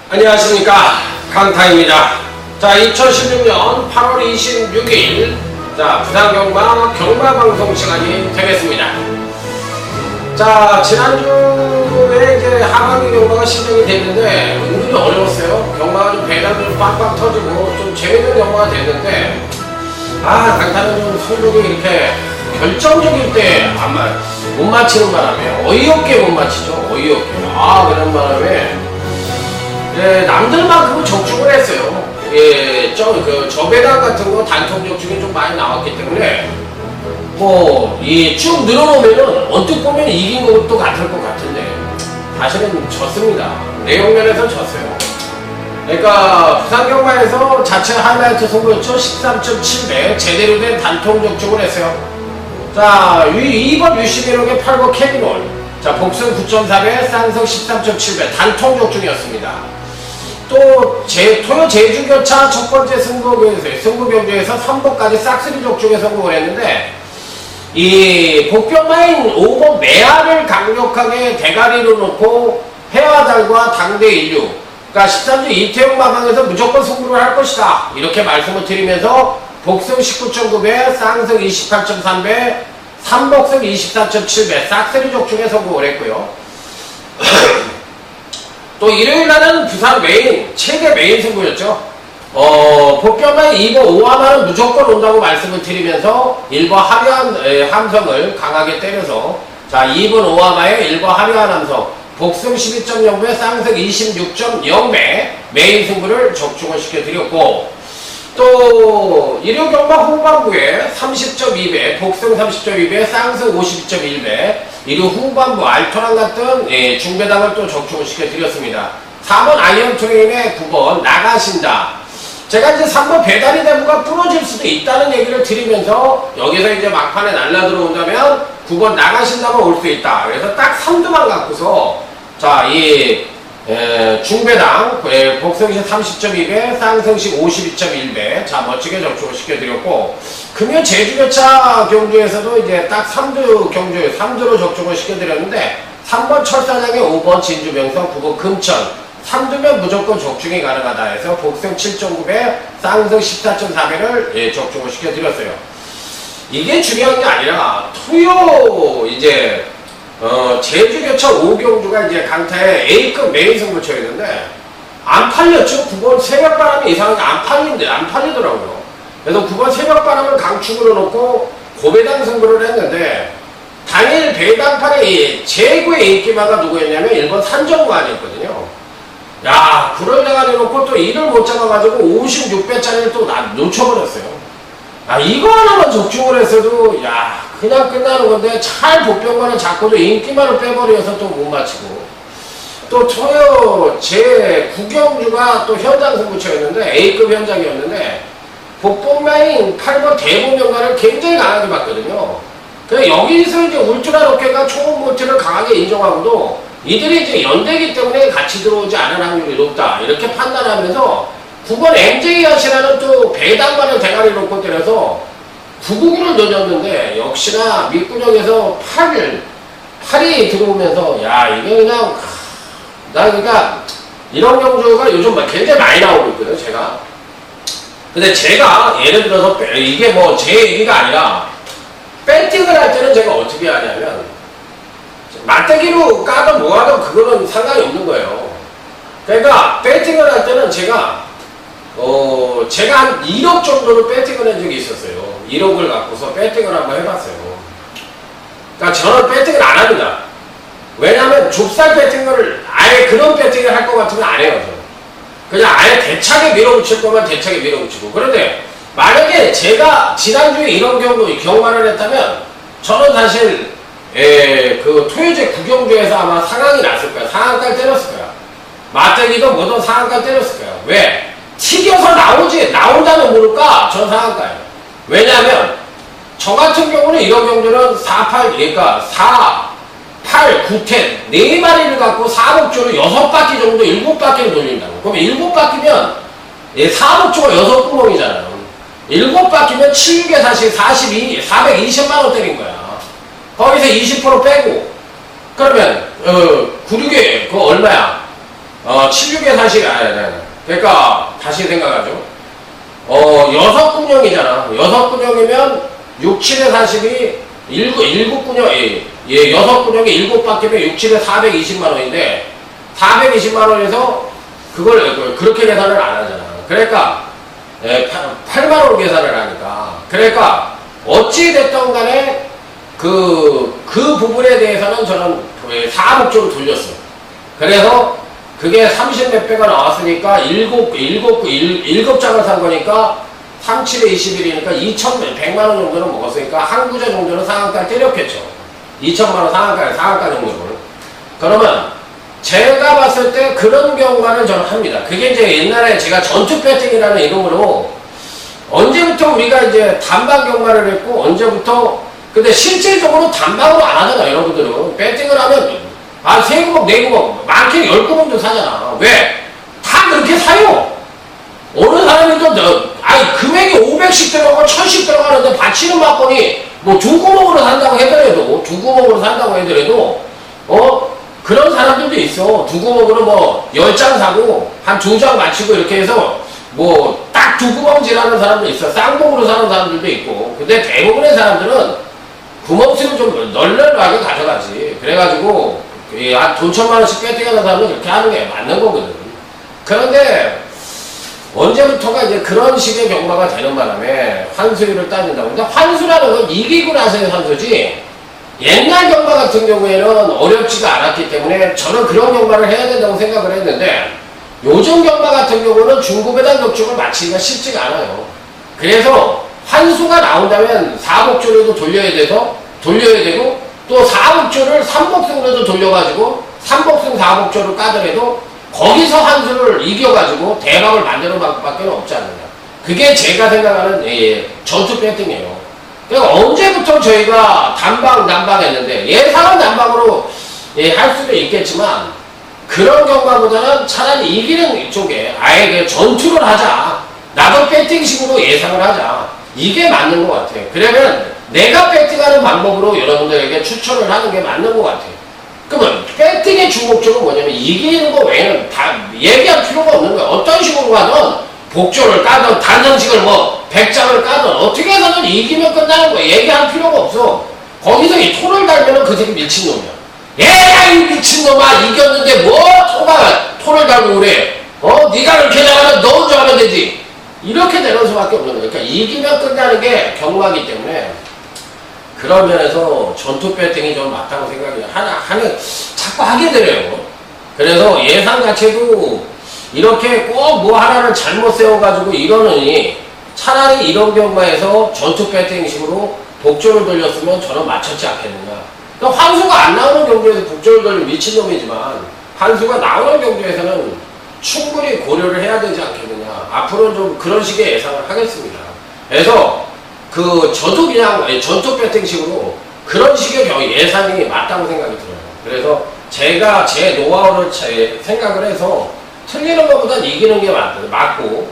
안녕하십니까, 강타입니다. 자, 2016년 8월 26일 부산경마 경마방송 시간이 되겠습니다. 자, 지난주에 이제 하반기 경마가 시작이 됐는데 은근히 어려웠어요. 경마가 좀 배당도 빡빡 터지고 좀 재밌는 경마가 됐는데, 강타는 좀 성적이 이렇게 결정적일 때 못 맞히는 바람에 어이없게 못 맞히죠. 어이없게. 그런 바람에 남들만큼은 적중을 했어요. 저 배당 같은 거 단통 적중이 좀 많이 나왔기 때문에 쭉 늘어놓으면은 언뜻 보면 이긴 것도 같을 것 같은데 사실은 졌습니다. 내용 면에서 졌어요. 그러니까 부산경마에서 자체 하이라이트 승부였죠. 13.7배 제대로 된 단통 적중을 했어요. 자, 2번 UC1억의 8번 캐비놀. 자, 복승 9.4배, 쌍성 13.7배 단통 적중이었습니다. 또 토요 제주교차 첫 번째 승부 경주에서 3번까지 싹쓸이 적중에 성공을 했는데, 이 복병마인 5번 매화를 강력하게 대가리로 놓고 해화달과 당대 인류, 그러니까 13주 이태용 마방에서 무조건 승부를 할 것이다, 이렇게 말씀을 드리면서 복승 19.9배, 쌍성 28.3배, 삼복승 24.7배 싹쓸이 적중에 성공을 했고요. 또 일요일날은 부산 최대 메인 승부였죠. 복병마인 2번 오하마는 무조건 온다고 말씀을 드리면서 1번 화려한 함성을 강하게 때려서, 자, 2번 오하마에 1번 화려한 함성 복승 12.0배, 쌍승 26.0배 메인 승부를 적중을 시켜드렸고, 또 일요 경마 후반부에 30.2배, 복승 30.2배, 쌍승 52.1배 일요 후반부 알토란 같은 중배당을 또 적중을 시켜드렸습니다. 4번 아이언 트레인의 9번 나가신다. 제가 이제 3번 배달이 대부가 부러질 수도 있다는 얘기를 드리면서 여기서 이제 막판에 날라 들어온다면 9번 나가신다만 올 수 있다. 그래서 딱 3두만 갖고서 자, 중배당 복승시 30.2배, 쌍승시 52.1배 자, 멋지게 적중을 시켜드렸고, 금요 제주교차 경주에서도 이제 딱 3두로 적중을 시켜드렸는데, 3번 철사장에 5번 진주명성, 9번 금천 3두면 무조건 적중이 가능하다 해서 복승 7.9배, 쌍승 14.4배를 적중을 시켜드렸어요. 이게 중요한 게 아니라 토요 제주교차 5경주가 이제 강타의 A급 메인 승부처였는데 안 팔렸죠. 9번 새벽바람이 이상하게 안 팔리더라고요. 그래서 9번 새벽바람을 강축으로 놓고 고배당 승부를 했는데, 당일 배당판의 최고의 인기마가 누구였냐면 1번 산정관이었거든요. 야, 그걸 내가 내놓고 또 이를 못 잡아가지고 56배짜리를 또 놓쳐버렸어요. 이거 하나만 적중을 했어도 그냥 끝나는 건데, 잘 복병만을 잡고도 인기만을 빼버려서 또 못 맞히고, 또 토요 제 9경주가 또 현장 승부처였는데 A급 현장이었는데 복병마인 8번 대보명가를 굉장히 강하게 봤거든요. 그래서 여기서 이제 울트라 로켓과 초음모트를 강하게 인정하고도 이들이 이제 연대기 때문에 같이 들어오지 않을 확률이 높다, 이렇게 판단하면서 9번 MJ야시라는 또 배당관을 대가리 놓고 때려서 999를 넣었는데, 역시나 밑구녕에서 8이 들어오면서 이게 그냥 그러니까 이런 경주가 요즘 굉장히 많이 나오고 있거든요, 제가. 근데 제가 예를 들어서 이게 제 얘기가 아니라 배팅을 할 때는 제가 어떻게 하냐면 맞대기로 까든 뭐하든 그거는 상관이 없는 거예요. 그러니까 배팅을 할 때는 제가 한 1억 정도로 배팅을 한 적이 있었어요. 1억을 갖고서 배팅을 한번 해봤어요. 그러니까 저는 배팅을 안 합니다. 왜냐하면 좁쌀 배팅을 아예 그런 배팅을 할 것 같으면 안 해요. 저는. 그냥 아예 대차게 밀어붙일 거면 대차게 밀어붙이고. 그런데 만약에 제가 지난주에 이런 경마를 했다면 저는 사실 그 토요제 구경주에서 아마 상황이 났을 거야. 상한가를 때렸을 거야. 맞대기도 뭐든 상한가를 때렸을 거야. 왜? 튀겨서 나온다면 모를까? 전 상한가예요. 왜냐하면 저 같은 경우는 이런 경주는 4, 8, 그러니까 4, 8, 9, 10, 4마리를 갖고 4복조를 6바퀴 정도, 7바퀴를 돌린다고. 그러면 7바퀴면, 예, 4복조가 6구멍이잖아요. 7바퀴면 7, 6에 40, 420만원 때린 거야. 거기서 20% 빼고, 그러면, 9, 6에, 그거 얼마야? 7, 6에 40, 그러니까, 다시 생각하죠. 6구녕이잖아. 6구녕이면, 6, 7에 40이, 7구녕, 예, 6구녕에 7바퀴면 6, 7에 420만원인데, 420만원에서, 그걸, 그렇게 계산을 안 하잖아. 그러니까, 예, 8만원 계산을 하니까. 그러니까, 어찌됐든 간에, 그 부분에 대해서는 저는 4복조로 돌렸어요. 그래서, 그게 30몇 배가 나왔으니까, 7장을 산 거니까, 3, 7에 21이니까 2,100만원 정도는 먹었으니까, 한 구자 정도는 상한가를 때렸겠죠. 2천만원 상한가 정도를. 그러면, 제가 봤을 때 그런 경우만은 저는 합니다. 그게 이제 옛날에 제가 전투 배팅이라는 이름으로 언제부터 우리가 이제 단방 경마를 했고 언제부터 근데 실질적으로 단방으로 안 하잖아 여러분들은. 배팅을 하면 3구멍 4구멍 많게는 10구멍도 사잖아. 왜? 다 그렇게 사요. 어느 사람이든 금액이 500씩 들어가고 1000씩 들어가는데 받치는 막건이 뭐 2구멍으로 산다고 해더라도 그런 사람들도 있어. 2구멍으로 뭐 10장 사고 한 2장 맞추고 이렇게 해서 뭐 딱 2구멍질하는 사람도 있어. 쌍봉으로 사는 사람들도 있고. 근데 대부분의 사람들은 구멍수를 좀 널널하게 가져가지. 그래가지고 한 돈 1,000만원씩 배팅하는 사람은 이렇게 하는 게 맞는 거거든. 그런데 언제부터가 이제 그런 식의 경마가 되는 바람에 환수율을 따진다고. 근데 환수라는 건 이기고 나서의 환수지 옛날 경마 같은 경우에는 어렵지가 않았기 때문에 저는 그런 경마를 해야 된다고 생각을 했는데 요즘 경마 같은 경우는 중고배당 격축을 맞추기가 쉽지가 않아요. 그래서 환수가 나온다면 4복조로도 돌려야 되고 또 4복조를 3복승으로도 돌려가지고 3복승 4복조를 까더라도 거기서 환수를 이겨가지고 대박을 만드는 방법밖에 없지 않느냐. 그게 제가 생각하는 전투 배팅이에요. 그러니까 언제부터 저희가 단방, 난방 했는데 예상은 난방으로 할 수도 있겠지만 그런 경우보다는 차라리 이기는 쪽에 아예 그 전투를 하자. 나도 배팅식으로 예상을 하자. 이게 맞는 것 같아요. 그러면 내가 배팅하는 방법으로 여러분들에게 추천을 하는 게 맞는 것 같아요. 그러면 배팅의 주목적은 뭐냐면 이기는 거 외에는 다 얘기할 필요가 없는 거야. 어떤 식으로 가든 복조를 까든 단정식을 뭐 100장을 까든 어떻게 해서든 이기면 끝나는 거야. 얘기할 필요가 없어. 거기서 이 토를 달면은 그 새끼 미친놈이야. 얘야 이 미친놈아 이겼는데 뭐 토를 달고 그래. 네가 이렇게 잘하면 너 혼자 하면 되지. 이렇게 되는 수밖에 없는 거야. 그러니까 이기면 끝나는 게 경마기 때문에 그런 면에서 전투 배팅이 좀 맞다고 생각해요. 자꾸 하게 되네요. 그래서 예상 자체도 이렇게 꼭 뭐 하나를 잘못 세워가지고 이러느니 차라리 이런 경마에서 전투 배팅식으로 복조를 돌렸으면 저는 맞췄지 않겠느냐. 그러니까 환수가 안 나오는 경주에서 복조를 돌리면 미친놈이지만 환수가 나오는 경주에서는 충분히 고려를 해야 되지 않겠느냐. 앞으로는 좀 그런 식의 예상을 하겠습니다. 그래서 저도 그냥 전투 배팅식으로 그런 식의 예상이 맞다고 생각이 들어요. 그래서 제가 제 노하우를 생각을 해서 틀리는 것보단 이기는 게 맞고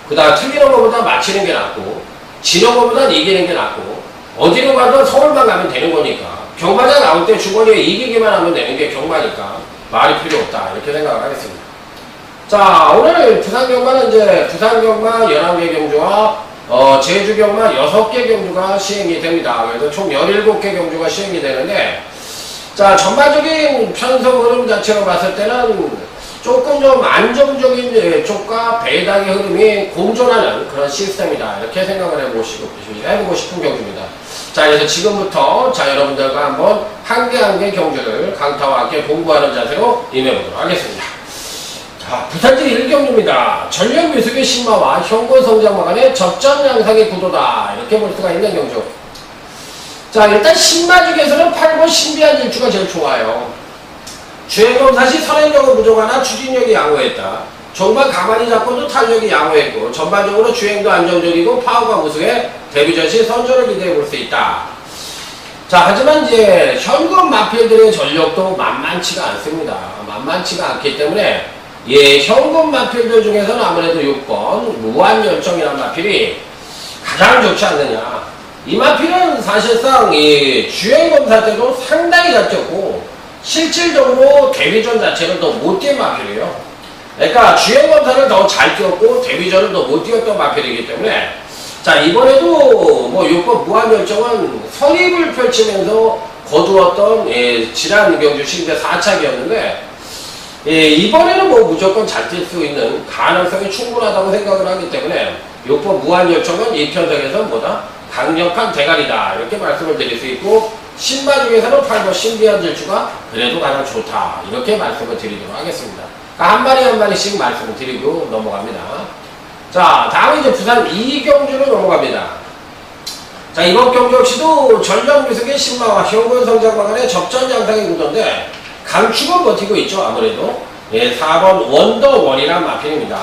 그 다음 틀리는 것보다 맞히는 게 낫고 지는 것보단 이기는 게 낫고 어디로 가든 서울만 가면 되는 거니까 경마장 나올 때 주머니에 이기기만 하면 되는 게 경마니까 말이 필요 없다 이렇게 생각을 하겠습니다. 자 오늘 부산경마는 이제 부산경마 11개 경주와 제주경마 6개 경주가 시행이 됩니다. 그래서 총 17개 경주가 시행이 되는데 자 전반적인 편성 흐름 자체로 봤을 때는 조금 좀 안정적인 쪽과 배당의 흐름이 공존하는 그런 시스템이다. 이렇게 생각을 해보고 싶은 경주입니다. 자, 그래서 지금부터 여러분들과 한번 한 개 한 개 경주를 강타와 함께 공부하는 자세로 임해보도록 하겠습니다. 자, 부산지 1경주입니다. 전력 미숙의 신마와 현권 성장마 간의 접전 양상의 구도다. 이렇게 볼 수가 있는 경주. 자, 일단 신마 중에서는 8번 신비한 질주가 제일 좋아요. 주행검사시 선행력은 부족하나 추진력이 양호했다. 종반 가만히 잡고도 탄력이 양호했고 전반적으로 주행도 안정적이고 파워가 우수해 데뷔전 시 선전을 기대해 볼 수 있다. 자, 하지만 이제 현금 마필들의 전력도 만만치가 않습니다. 만만치가 않기 때문에 예, 현금 마필들 중에서는 아무래도 6번 무한열정이라는 마필이 가장 좋지 않느냐. 이 마필은 사실상 이 주행검사 때도 상당히 잘 뛰었고 실질적으로 데뷔전 자체는 더 못 뛴 마필이에요. 그러니까 주행검사를 더 잘 뛰었고 데뷔전을 더 못 뛰었던 마필이기 때문에 자, 이번에도 뭐 6번 무한열정은 선입을 펼치면서 거두었던 예, 지난 경주 시즌 4차기였는데 예, 이번에는 뭐 무조건 잘 뛸 수 있는 가능성이 충분하다고 생각을 하기 때문에 6번 무한열정은 이 편성에서 뭐다? 강력한 대가리다 이렇게 말씀을 드릴 수 있고 신마 중에서는 8번 신비한 질주가 그래도 가장 좋다 이렇게 말씀을 드리도록 하겠습니다. 그러니까 한 마리 한 마리씩 말씀을 드리고 넘어갑니다. 자, 다음은 이제 부산 이경주로 넘어갑니다. 자, 이번 경주 역시도 전력 미숙의 신마와 현군 성장과 간의 접전 양상의 구도인데 강축은 버티고 있죠. 아무래도 예, 4번 원더원이란 마필입니다.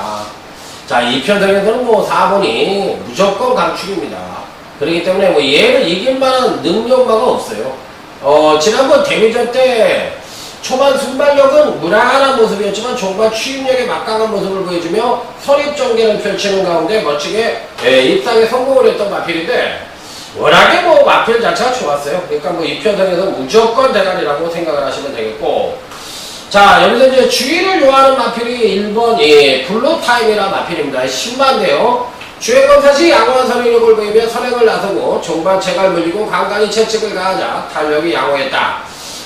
자, 이 편성에서는 뭐 4번이 무조건 강축입니다. 그렇기 때문에 뭐 얘를 이길 만한 능력마가 없어요. 지난번 데뷔전 때 초반 순발력은 무난한 모습이었지만 종반 추임력의 막강한 모습을 보여주며 선입전개를 펼치는 가운데 멋지게 입상에 성공을 했던 마필인데 워낙에 뭐 마필 자체가 좋았어요. 그러니까 뭐 이 편성에서 무조건 대가리라고 생각을 하시면 되겠고 자, 여기서 이제 주의를 요하는 마필이 1번 예, 블루타임이라 마필입니다. 10만대요. 주행검사 시 양호한 선행력을 보이며 선행을 나서고 종반 체갈 물리고 간간히 채찍을 가하자 탄력이 양호했다.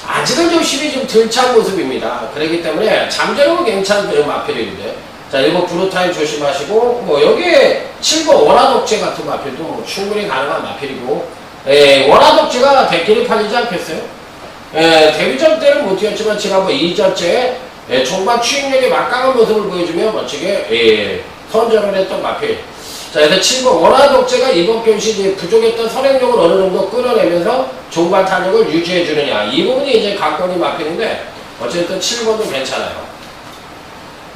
아직은 좀 힘이 좀 덜 찬 모습입니다. 그렇기 때문에 잠재력은 괜찮은 마필인데 자, 1번 블루타임 조심하시고 뭐 여기에 7번 원화독재 같은 마필도 뭐 충분히 가능한 마필이고 원화독재가 대끼리 팔리지 않겠어요? 데뷔전 때는 못 뛰었지만 지난번 2전째 종반 추임력의 막강한 모습을 보여주며 멋지게 선전을 했던 마필. 자, 그래서 7번 원화독재가 이번 경시 부족했던 선행력을 어느 정도 끌어내면서 종반 탄력을 유지해주느냐. 이 부분이 이제 관건이 마필인데, 어쨌든 7번도 괜찮아요.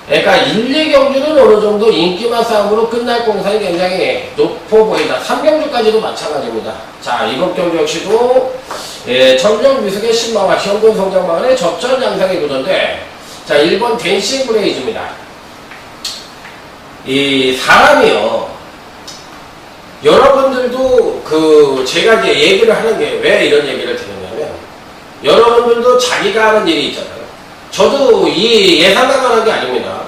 그러니까 1, 2경주는 어느 정도 인기만 싸움으로 끝날 공산이 굉장히 높아 보인다. 3경주까지도 마찬가지입니다. 자, 이번 경주 역시도, 전력 미숙의 신마와 현군 성장망의 접전 양상의 구도인데, 자, 1번 댄싱 브레이즈입니다. 이 사람이요. 여러분들도 제가 이제 얘기를 하는 게 왜 이런 얘기를 드리냐면 여러분들도 자기가 하는 일이 있잖아요. 저도 이 예상만 한 게 아닙니다.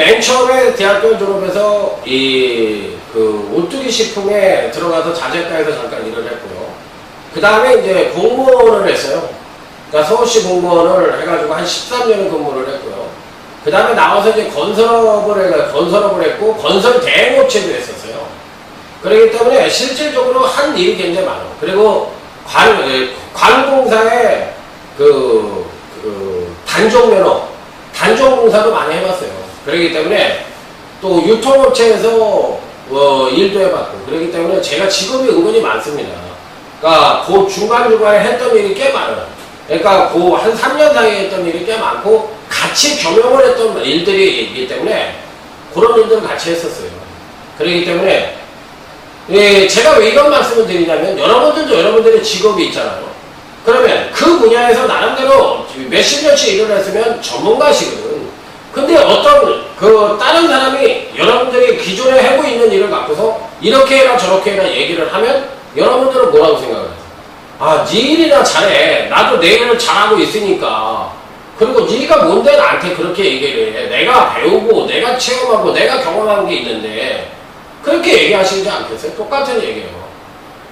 맨 처음에 대학교 졸업해서 오뚜기 식품에 들어가서 자재과에서 잠깐 일을 했고요. 그 다음에 이제 공무원을 했어요. 그러니까 서울시 공무원을 해가지고 한 13년을 근무를 했고요. 그 다음에 나와서 이제 건설업을 했고 건설 대행업체도 했었어요. 그렇기 때문에 실질적으로 한 일이 굉장히 많아요. 그리고 관공사의 단종공사도 많이 해봤어요. 그렇기 때문에 또 유통업체에서 일도 해봤고 그렇기 때문에 제가 직업이 은근히 많습니다. 그러니까 그 중간중간에 했던 일이 꽤 많아요. 그러니까 한 3년 사이에 했던 일이 꽤 많고 같이 경영을 했던 일들이 있기 때문에 그런 일들을 같이 했었어요. 그렇기 때문에 제가 왜 이런 말씀을 드리냐면 여러분들도 여러분들의 직업이 있잖아요. 그러면 그 분야에서 나름대로 몇십 년씩 일을 했으면 전문가시거든. 근데 어떤 다른 사람이 여러분들이 기존에 하고 있는 일을 갖고서 이렇게 해라 저렇게 해라 얘기를 하면 여러분들은 뭐라고 생각을 해요? 아, 네 일이나 잘해. 나도 내 일을 잘하고 있으니까. 그리고 네가 뭔데 나한테 그렇게 얘기를 해. 내가 배우고 내가 체험하고 내가 경험한 게 있는데 그렇게 얘기하시지 않겠어요? 똑같은 얘기예요.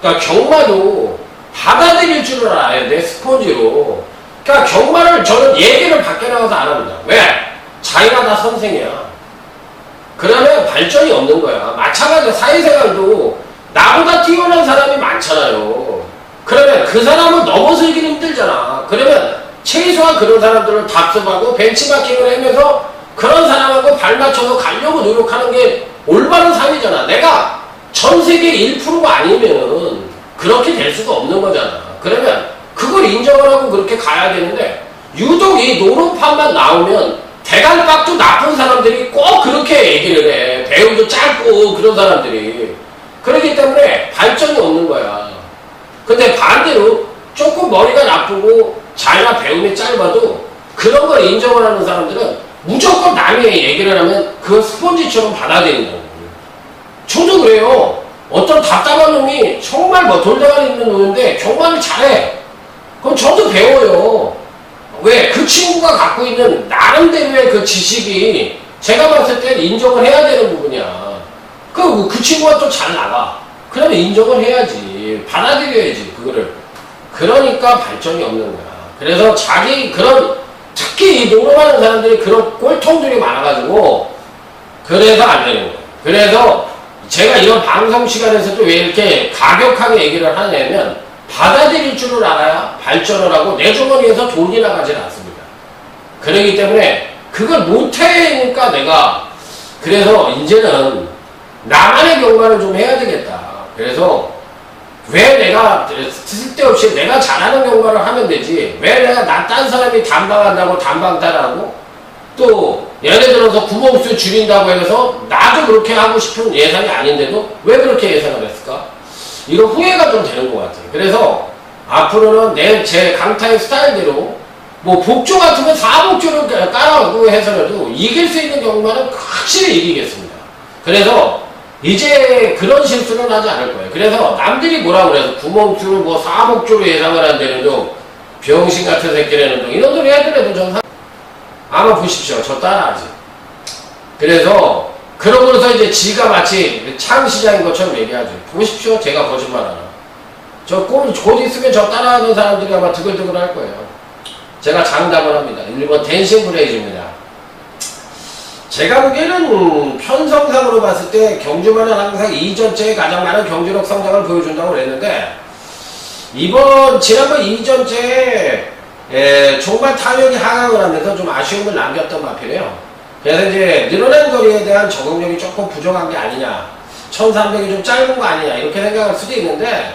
그러니까 경마도 받아들일 줄을 알아야 돼, 스폰지로. 그러니까 경마를 저는 얘기를 밖에 나가서 안 합니다. 왜? 자기가 다 선생이야. 그러면 발전이 없는 거야. 마찬가지로 사회생활도 나보다 뛰어난 사람이 많잖아요. 그러면 그 사람을 넘어서기는 힘들잖아. 그러면 최소한 그런 사람들을 답습하고 벤치마킹을 하면서 그런 사람하고 발맞춰서 가려고 노력하는 게 올바른 삶이잖아. 내가 전 세계 1%가 아니면 그렇게 될 수가 없는 거잖아. 그러면 그걸 인정을 하고 그렇게 가야 되는데 유독 이 노름판만 나오면 대갈박도 나쁜 사람들이 꼭 그렇게 얘기를 해. 배우도 짧고 그런 사람들이. 그렇기 때문에 발전이 없는 거야. 근데 반대로 조금 머리가 나쁘고 자기가 배움이 짧아도 그런 걸 인정을 하는 사람들은 무조건 남이 얘기를 하면 그걸 스폰지처럼 받아들인다고. 저도 그래요. 어떤 답답한 놈이 정말 뭐 돌대가리 있는 놈인데 경관을 잘해. 그럼 저도 배워요. 왜? 그 친구가 갖고 있는 나름대로의 그 지식이 제가 봤을 땐 인정을 해야 되는 부분이야. 그 친구가 또 잘 나가. 그러면 인정을 해야지. 받아들여야지, 그거를. 그러니까 발전이 없는 거야. 그래서 자기 그런, 특히 이 농업하는 사람들이 그런 꼴통들이 많아가지고, 그래서 안 되는 거야. 그래서 제가 이런 방송 시간에서도 왜 이렇게 가격하게 얘기를 하냐면, 받아들일 줄을 알아야 발전을 하고 내 주머니에서 돈이 나가질 않습니다. 그러기 때문에 그걸 못해니까 내가, 그래서 이제는 나만의 경과를 좀 해야 되겠다. 그래서 왜 내가 쓸데없이 내가 잘하는 경과를 하면 되지, 왜 내가 딴 사람이 단방한다고 단방 따라하고, 또 예를 들어서 구멍수 줄인다고 해서 나도 그렇게 하고 싶은 예상이 아닌데도 왜 그렇게 예상을 했을까? 이거 후회가 좀 되는 것 같아요. 그래서 앞으로는 제 강타의 스타일대로 뭐 복조 같으면 4복조를 깔아오고 해서라도 이길 수 있는 경우만은 확실히 이기겠습니다. 그래서 이제 그런 실수는 하지 않을 거예요. 그래서 남들이 뭐라고 그래서 구멍줄을 뭐 4복조로 예상을 한다는 둥, 병신 같은 새끼라는 둥, 이런 소리 하더라도 전 아마 보십시오. 저 따라하지. 그래서 그러고서 이제 지가 마치 창시자인 것처럼 얘기하죠. 보십시오. 제가 거짓말 안 하나. 곧 있으면 저 따라하는 사람들이 아마 드글드글 할 거예요. 제가 장담을 합니다. 일본 댄싱 브레이즈입니다. 제가 보기에는 편성상으로 봤을 때 경주만은 항상 이전째에 가장 많은 경주력 성장을 보여준다고 그랬는데, 지난번 이전째에 종반 타격이 하강을 하면서 좀 아쉬움을 남겼던 마필이에요. 그래서 이제 늘어난 거리에 대한 적응력이 조금 부족한 게 아니냐, 1300이 좀 짧은 거 아니냐, 이렇게 생각할 수도 있는데,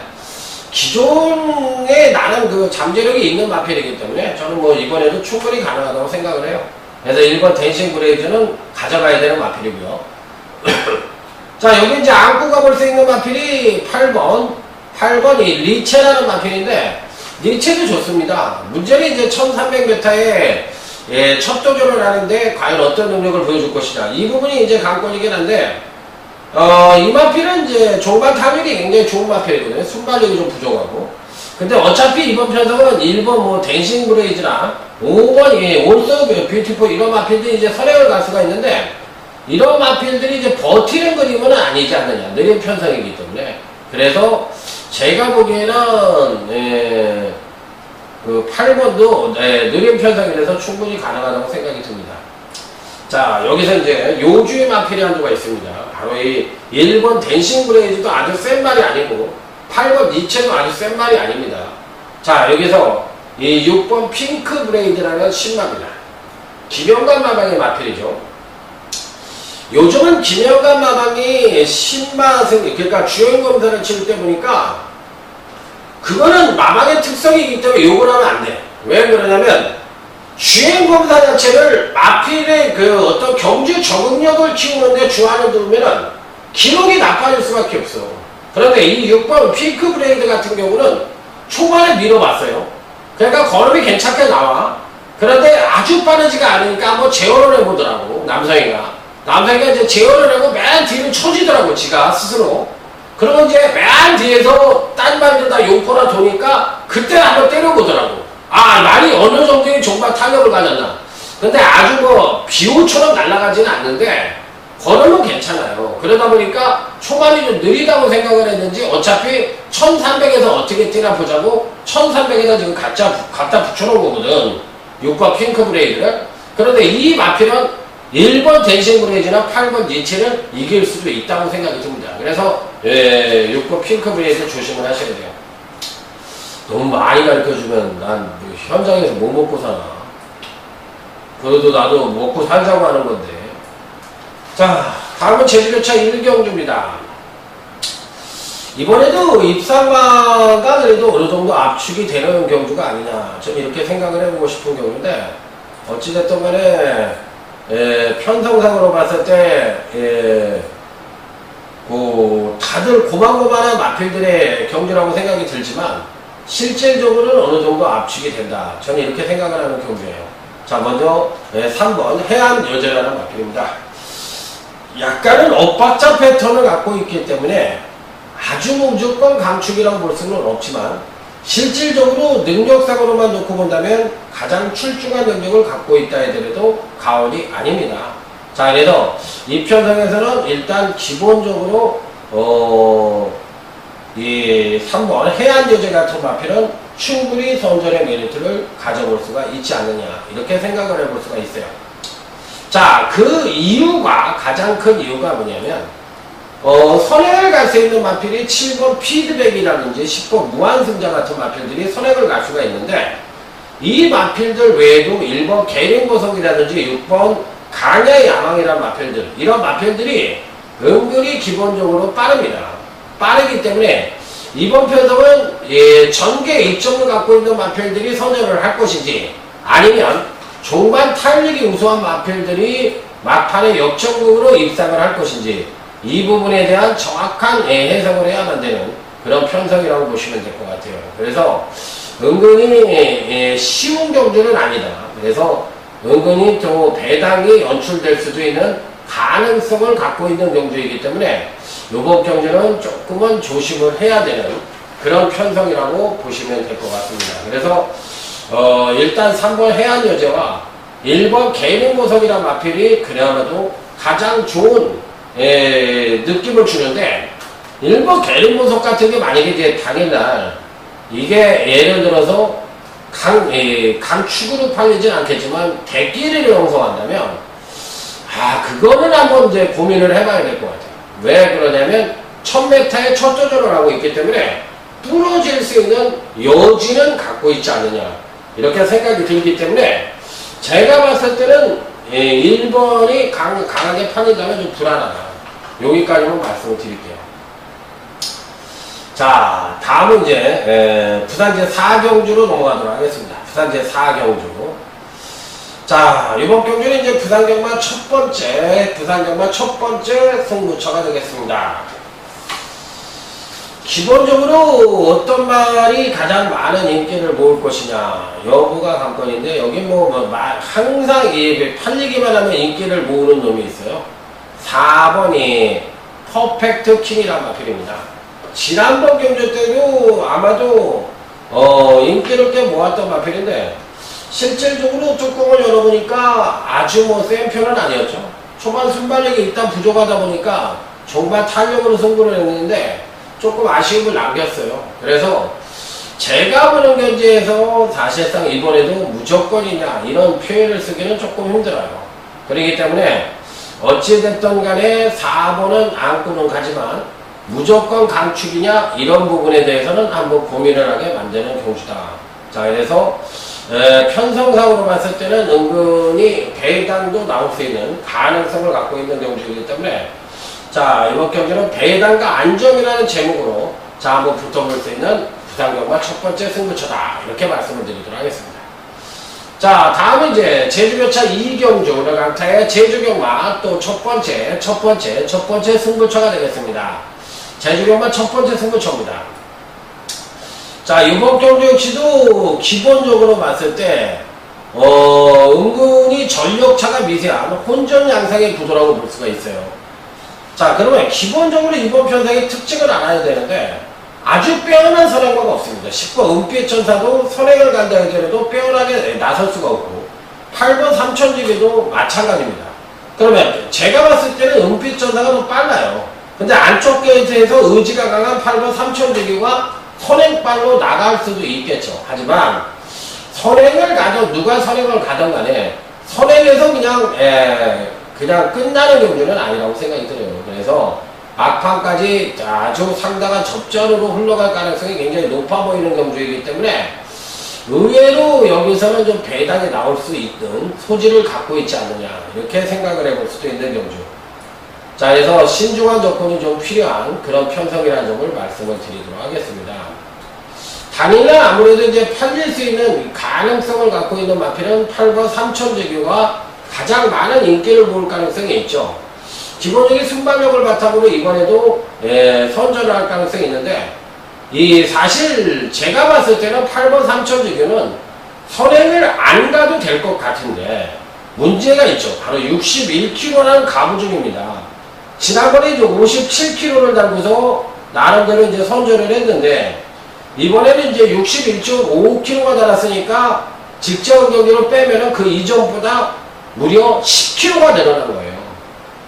기존에 나는 그 잠재력이 있는 마필이기 때문에 저는 뭐 이번에도 충분히 가능하다고 생각을 해요. 그래서 1번 댄싱 브레이즈는 가져가야 되는 마필이고요. 자, 여기 이제 안고 가볼 수 있는 마필이 8번이 리체라는 마필인데, 리체도 좋습니다. 문제는 이제 1300m에 첫 도전을 하는데 과연 어떤 능력을 보여줄 것이냐, 이 부분이 이제 관건이긴 한데, 이 마필은 이제 종반 타격이 굉장히 좋은 마필이거든요. 순발력이 좀 부족하고. 근데 어차피 이번 편성은 1번 뭐 댄싱 브레이즈나 5번 온서 뷰티풀 이런 마필들이 이제 선행을 갈 수가 있는데, 이런 마필들이 이제 버티는 그림은 아니지 않느냐. 느린 편성이기 때문에. 그래서 제가 보기에는 그 8번도 느린 편성이라서 충분히 가능하다고 생각이 듭니다. 자, 여기서 이제 요주의 마필이 한두가 있습니다. 바로 이 1번 댄싱 브레이즈도 아주 센 말이 아니고 8번 니체도 아주 센 말이 아닙니다. 자, 여기서 이 6번 핑크 브레이드라는 신마입니다. 김영관 마방의 마필이죠. 요즘은 김영관 마방이 신마승, 그러니까 주행 검사를 칠 때 보니까 그거는 마방의 특성이기 때문에 욕을 하면 안 돼. 왜 그러냐면 주행검사 자체를 마필의 그 어떤 경주 적응력을 키우는데 주안을 두면은 기록이 나빠질 수밖에 없어. 그런데 이 6번 핑크 브레이드 같은 경우는 초반에 밀어봤어요. 그러니까 걸음이 괜찮게 나와. 그런데 아주 빠르지가 않으니까 한번 제어를 해보더라고, 남성이가 이제 제어를 하고 맨 뒤를 쳐지더라고, 지가 스스로. 그러면 이제 맨 뒤에서 딴 말들 다 용포나 도니까 그때 한번 때려보더라고. 말이 어느 정도의 종반 타격을 가졌나. 근데 아주 뭐 비호처럼 날아가지는 않는데 걸으면 괜찮아요. 그러다 보니까 초반이 좀 느리다고 생각을 했는지 어차피 1300에서 어떻게 뛰나 보자고 1300에다 지금 갖다 붙여놓은 거거든, 6번 핑크 브레이드를. 그런데 이 마필은 1번 댄싱 브레이즈나 8번 니체를 이길 수도 있다고 생각이 듭니다. 그래서 6번 핑크 브레이드 조심을 하셔야 돼요. 너무 많이 가르쳐주면 난 현장에서 뭐 먹고 사나. 그래도 나도 먹고 살자고 하는 건데. 자, 다음은 제주교차 1경주입니다. 이번에도 입상마가 그래도 어느 정도 압축이 되는 경주가 아니냐, 좀 이렇게 생각을 해보고 싶은 경우인데, 어찌됐든 간에 편성상으로 봤을 때 다들 고만고만한 마필들의 경주라고 생각이 들지만 실질적으로는 어느 정도 압축이 된다. 저는 이렇게 생각을 하는 경주예요. 자, 먼저 3번 해안여제라는 마필입니다. 약간은 엇박자 패턴을 갖고 있기 때문에 아주 무조건 강축이라고 볼 수는 없지만 실질적으로 능력상으로만 놓고 본다면 가장 출중한 능력을 갖고 있다 하더라도 과언이 아닙니다. 자, 그래서 이 편성에서는 일단 기본적으로 이 3번 해안여제 같은 마필은 충분히 선전의 메리트를 가져볼 수가 있지 않느냐, 이렇게 생각을 해볼 수가 있어요. 자, 그 이유가, 가장 큰 이유가 뭐냐면 선행을 갈 수 있는 마필이 7번 피드백이라든지 10번 무한승자 같은 마필들이 선행을 갈 수가 있는데, 이 마필들 외에도 1번 계룡보석이라든지 6번 강야의 야망이라는 마필들, 이런 마필들이 은근히 기본적으로 빠릅니다. 빠르기 때문에 이번 편성은 전개 이점을 갖고 있는 마필들이 선전을 할 것인지, 아니면 종반 탄력이 우수한 마필들이 막판에 역전극으로 입상을 할 것인지, 이 부분에 대한 정확한 해석을 해야만 되는 그런 편성이라고 보시면 될 것 같아요. 그래서 은근히 쉬운 경주는 아니다. 그래서 은근히 또 배당이 연출될 수도 있는 가능성을 갖고 있는 경주이기 때문에 이번 경주는 조금은 조심을 해야 되는 그런 편성이라고 보시면 될 것 같습니다. 그래서 일단 3번 해안여제와 1번 계룡보석이라는 마필이 그나마도 가장 좋은 느낌을 주는데, 1번 계룡보석 같은 게 만약에 이제 당일날 이게 예를 들어서 강축으로 팔리진 않겠지만 대끼리를 형성한다면, 그거는 한번 이제 고민을 해봐야 될 것 같아요. 왜 그러냐면 1000m에 첫 조절을 하고 있기 때문에 부러질 수 있는 여지는 갖고 있지 않느냐, 이렇게 생각이 들기 때문에 제가 봤을 때는 1번이 강하게 팔린다면 좀 불안하다. 여기까지만 말씀을 드릴게요. 자, 다음은 이제 부산제 4경주로 넘어가도록 하겠습니다. 부산제 4경주. 자, 이번 경주는 이제 부산경마 첫 번째 승부처가 되겠습니다. 기본적으로 어떤 말이 가장 많은 인기를 모을 것이냐 여부가 관건인데, 여기 항상 팔리기만 하면 인기를 모으는 놈이 있어요. 4번이 퍼펙트 킹이란 마필입니다. 지난번 경주 때도 아마도 인기를 꽤 모았던 마필인데, 실질적으로 뚜껑을 열어보니까 아주 센 편은 아니었죠. 초반 순발력이 일단 부족하다 보니까 종반 탄력으로 승부를 했는데 조금 아쉬움을 남겼어요. 그래서 제가 보는 견지에서 사실상 이번에도 무조건이냐 이런 표현을 쓰기는 조금 힘들어요. 그렇기 때문에 어찌됐든 간에 4번은 안고는 가지만 무조건 강축이냐 이런 부분에 대해서는 한번 고민을 하게 만드는 경주다. 자, 그래서 편성상으로 봤을 때는 은근히 배당도 나올 수 있는 가능성을 갖고 있는 경주이기 때문에, 자, 이번 경주는 배당과 안정이라는 제목으로 자, 한번 붙어볼 수 있는 부산경마 첫 번째 승부처다, 이렇게 말씀을 드리도록 하겠습니다. 자, 다음은 이제 제주교차 2경주 강타의 제주경마 또 첫 번째 승부처가 되겠습니다. 제주경마 첫 번째 승부처입니다. 자, 이번 경주 역시도 기본적으로 봤을 때 은근히 전력차가 미세한 혼전 양상의 구도라고 볼 수가 있어요. 자, 그러면 기본적으로 이번 편성의 특징을 알아야 되는데, 아주 빼어난 선행과가 없습니다. 10번 은빛천사도 선행을 간다 하더라도 빼어나게 나설 수가 없고, 8번 삼천지기도 마찬가지입니다. 그러면 제가 봤을 때는 은빛천사가 더 빨라요. 근데 안쪽 게이트에서 의지가 강한 8번 삼천지기가 선행발로 나갈 수도 있겠죠. 하지만 선행을 누가 선행을 가든 간에 선행에서 그냥 끝나는 경주는 아니라고 생각이 들어요. 그래서 막판까지 아주 상당한 접전으로 흘러갈 가능성이 굉장히 높아 보이는 경주이기 때문에 의외로 여기서는 좀 배당이 나올 수 있는 소지를 갖고 있지 않느냐, 이렇게 생각을 해볼 수도 있는 경주. 자, 그래서 신중한 접근이 좀 필요한 그런 편성이라는 점을 말씀을 드리도록 하겠습니다. 당일날 아무래도 이제 팔릴 수 있는 가능성을 갖고 있는 마필은 8번 삼천재규가 가장 많은 인기를 모을 가능성이 있죠. 기본적인 순발력을 바탕으로 이번에도 선전을 할 가능성이 있는데, 이 사실 제가 봤을 때는 8번 3천지교는 선행을 안 가도 될 것 같은데 문제가 있죠. 바로 61kg라는 가부중입니다. 지난번에 이제 57kg를 달고서 나름대로 이제 선전을 했는데, 이번에는 이제 61.5kg가 달았으니까 직전 경기로 빼면은 그 이전보다 무려 10kg가 늘어난 거예요.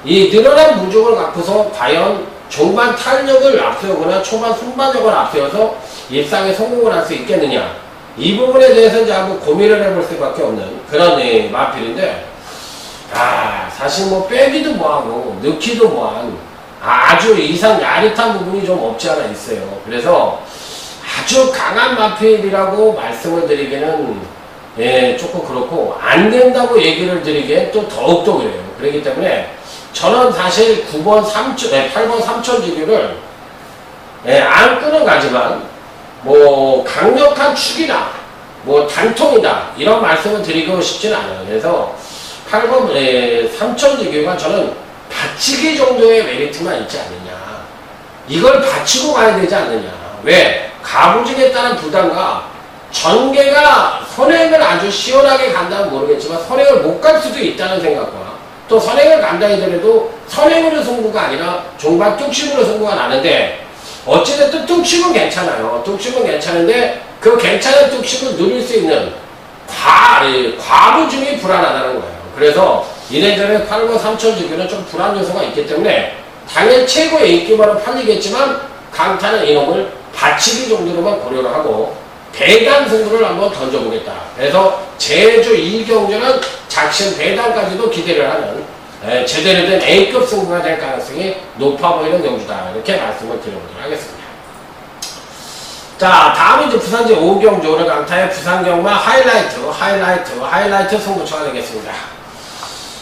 이 늘어난 무중을 갖고서 과연 종반 탄력을 앞세우거나 초반 순발력을 앞세워서 입상에 성공을 할 수 있겠느냐, 이 부분에 대해서 이제 한번 고민을 해볼 수밖에 없는 그런 마필인데, 사실 뭐 빼기도 뭐하고 넣기도 뭐한 아주 이상 야릿한 부분이 좀 없지 않아 있어요. 그래서 아주 강한 마필이라고 말씀을 드리기는 조금 그렇고, 안 된다고 얘기를 드리기엔 또 더욱더 그래요. 그렇기 때문에 저는 사실 8번 3천지교를 안 끊어가지만 뭐 강력한 축이나 뭐 단통이다 이런 말씀을 드리고 싶지는 않아요. 그래서 8번 3천지교가 저는 받치기 정도의 메리트만 있지 않느냐, 이걸 받치고 가야 되지 않느냐. 왜? 가부직에 따른 부담과 전개가 선행을 아주 시원하게 간다면 모르겠지만 선행을 못 갈 수도 있다는 생각과, 또 선행을 간다 하더라도 선행으로 승부가 아니라 종반 뚝심으로 승부가 나는데, 어찌됐든 뚝심은 괜찮아요. 뚝심은 괜찮은데 그 괜찮은 뚝심을 누릴 수 있는 과부중이 불안하다는 거예요. 그래서 이래저래 8번 3천지교는 좀 불안 요소가 있기 때문에 당연히 최고의 인기만은 팔리겠지만 강타는 이놈을 받치기 정도로만 고려를 하고 배당 승부를 한번 던져보겠다. 그래서 제주 2경주는 작심 배당까지도 기대를 하는 제대로 된 A급 승부가 될 가능성이 높아 보이는 경주다. 이렇게 말씀을 드려보도록 하겠습니다. 자, 다음은 이제 부산제 5경주 오늘 강타의 부산경마 하이라이트 승부처가 되겠습니다.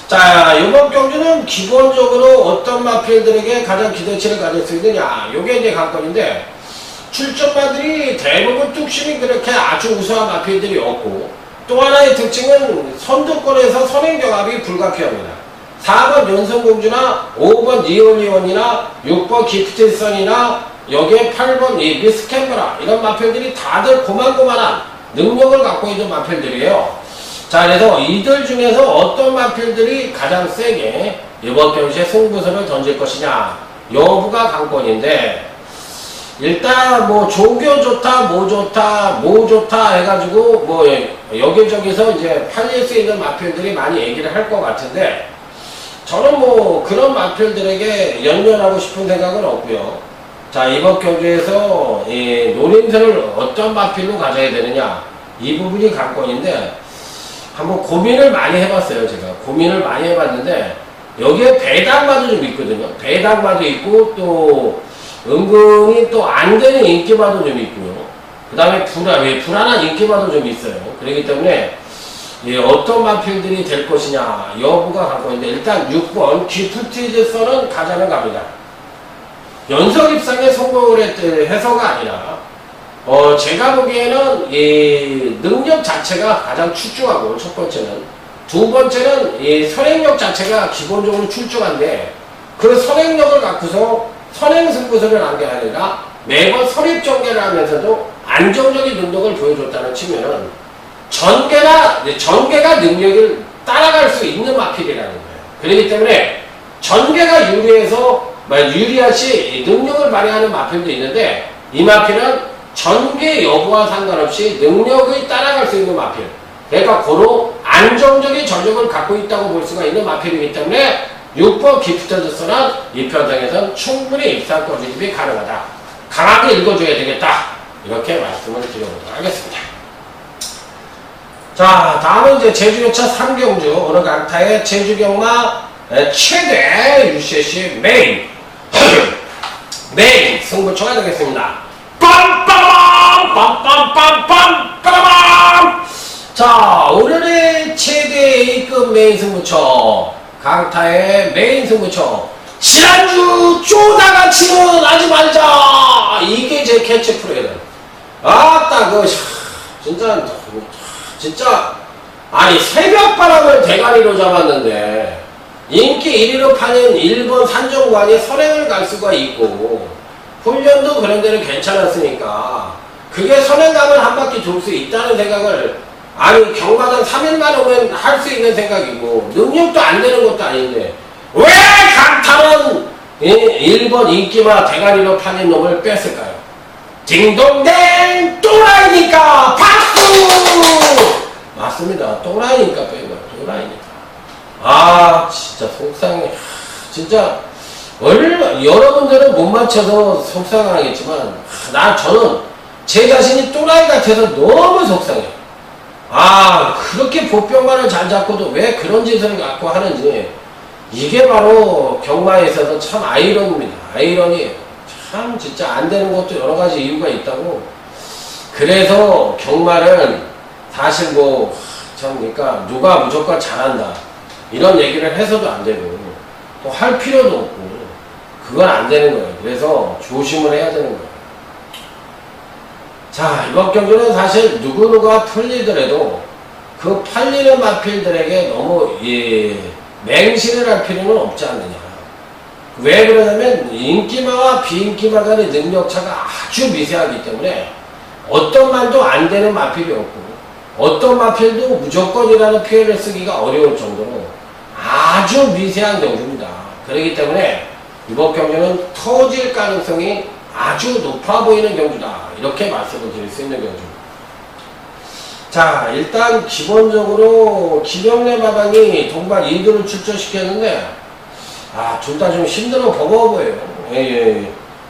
자, 이번 경주는 기본적으로 어떤 마필들에게 가장 기대치를 가질 수 있느냐, 요게 이제 관건인데, 출전마들이 대부분 뚝심이 그렇게 아주 우수한 마필들이 없고, 또 하나의 특징은 선두권에서 선행경합이 불가피합니다. 4번 연성공주나 5번 니올리온이나 6번 기프티선이나 여기에 8번 이 미스캔버라, 이런 마필들이 다들 고만고만한 능력을 갖고 있는 마필들이에요. 자, 그래서 이들 중에서 어떤 마필들이 가장 세게 이번 경주에 승부수를 던질 것이냐, 여부가 관건인데, 일단 뭐 조교 좋다, 뭐 좋다 해가지고 뭐 여기저기서 이제 팔릴 수 있는 마필들이 많이 얘기를 할 것 같은데, 저는 뭐 그런 마필들에게 연연하고 싶은 생각은 없고요. 자, 이번 경주에서 이 노림수를 어떤 마필로 가져야 되느냐, 이 부분이 관건인데, 한번 고민을 많이 해봤어요. 제가 고민을 많이 해봤는데, 여기에 배당마도 좀 있거든요. 배당마도 있고, 또 은근히 또 안 되는 인기마도 좀 있고요. 그 다음에 불안한 인기마도 좀 있어요. 그렇기 때문에 어떤 마필들이 될 것이냐 여부가 관건인데, 일단 6번 기프티즈선은 가자는 갑니다. 연석 입상에 성공을 해서가 아니라 제가 보기에는 이 능력 자체가 가장 출중하고, 첫 번째는. 두 번째는 이 선행력 자체가 기본적으로 출중한데, 그 선행력을 갖고서 선행 승부수를 한 게 아니라 매번 선입전개를 하면서도 안정적인 능력을 보여줬다는 측면은 전개가 능력을 따라갈 수 있는 마필이라는 거예요. 그렇기 때문에 전개가 유리하시 능력을 발휘하는 마필도 있는데, 이 마필은 전개 여부와 상관없이 능력을 따라갈 수 있는 마필. 그러니까 고로 안정적인 전력을 갖고 있다고 볼 수가 있는 마필이기 때문에 6번 기프티드선은 이 편성에서는 충분히 입상권 진입이 가능하다. 강하게 읽어줘야 되겠다. 이렇게 말씀을 드려보도록 하겠습니다. 자, 다음은 이제 제주요차 3경주 오늘 강타의 제주경마 최대 UCC 메인 승부처가 되겠습니다. 빰빰빰빰빰빰빰빰. 자, 오늘의 최대 A급 메인 승부처, 강타의 메인 승부처, 지난주 쪼다같이는 하지 말자, 이게 제 캐치프레이드. 아따 그 진짜 아니 새벽바람을 대가리로 잡았는데 인기 1위로 파는 일본 산정관이 선행을 갈 수가 있고 훈련도 그런 데는 괜찮았으니까 그게 선행감을 한 바퀴 돌 수 있다는 생각을 아니 경마장 3일만 오면 할 수 있는 생각이고 능력도 안 되는 것도 아닌데 왜 강탈은 일본 인기마 대가리로 파는 놈을 뺐을까요? 딩동댕 또라이니까 박수! 맞습니다. 또라이니까 뺀 거야. 또라이니까. 아 진짜 속상해. 진짜 여러분들은 못 맞춰서 속상하겠지만 저는 제 자신이 또라이 같아서 너무 속상해요. 아 그렇게 보병만을 잘 잡고도 왜 그런 짓을 갖고 하는지 이게 바로 경마에 있어서 참 아이러니입니다. 아이러니예요. 참 진짜 안 되는 것도 여러 가지 이유가 있다고. 그래서 경마를 사실 참 그러니까 누가 무조건 잘한다 이런 얘기를 해서도 안 되고 또 할 필요도 없고 그건 안 되는 거예요. 그래서 조심을 해야 되는 거예요. 자 이번 경기는 사실 누구누가 풀리더라도 그 팔리는 마필들에게 너무 맹신을 할 필요는 없지 않느냐. 왜 그러냐면 인기마와 비인기마 간의 능력차가 아주 미세하기 때문에 어떤 말도 안 되는 마필이 없고 어떤 마필도 무조건이라는 표현을 쓰기가 어려울 정도로 아주 미세한 경주입니다. 그렇기 때문에 이번 경주는 터질 가능성이 아주 높아 보이는 경주다. 이렇게 말씀을 드릴 수 있는 경주입니다. 자 일단 기본적으로 김영래 마방이 동반 2도를 출전시켰는데 둘 다 좀 힘들어 버거워 보여요.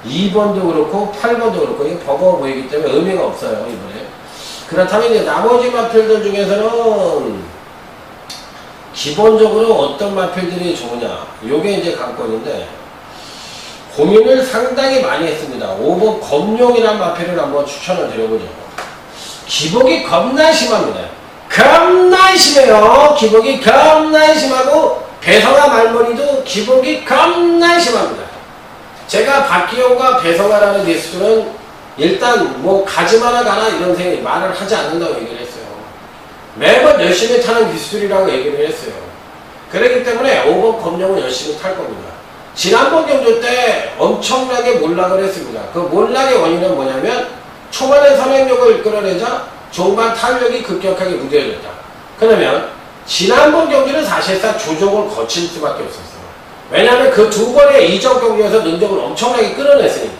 2번도 그렇고 8번도 그렇고 이게 버거워 보이기 때문에 의미가 없어요 이번에. 그렇다면 이제 나머지 마필들 중에서는 기본적으로 어떤 마필들이 좋으냐 요게 이제 관건인데 고민을 상당히 많이 했습니다. 5번 검룡이란 마필을 한번 추천을 드려보죠. 기복이 겁나 심합니다. 겁나 심해요. 기복이 겁나 심하고 배성아 말머리도 기복이 겁나 심합니다. 제가 박기영과 배성아라는 리스트는 일단 가지마나 가나 이런 말을 하지 않는다고 얘기를 했어요. 매번 열심히 타는 기술이라고 얘기를 했어요. 그렇기 때문에 5번 검룡은 열심히 탈 겁니다. 지난번 경주 때 엄청나게 몰락을 했습니다. 그 몰락의 원인은 뭐냐면 초반에 선행력을 이끌어내자 종반 탄력이 급격하게 무뎌졌다. 그러면 지난번 경기는 사실상 조정을 거칠 수밖에 없었어요. 왜냐하면 그 두 번의 이전 경기에서 능력을 엄청나게 끌어냈으니까.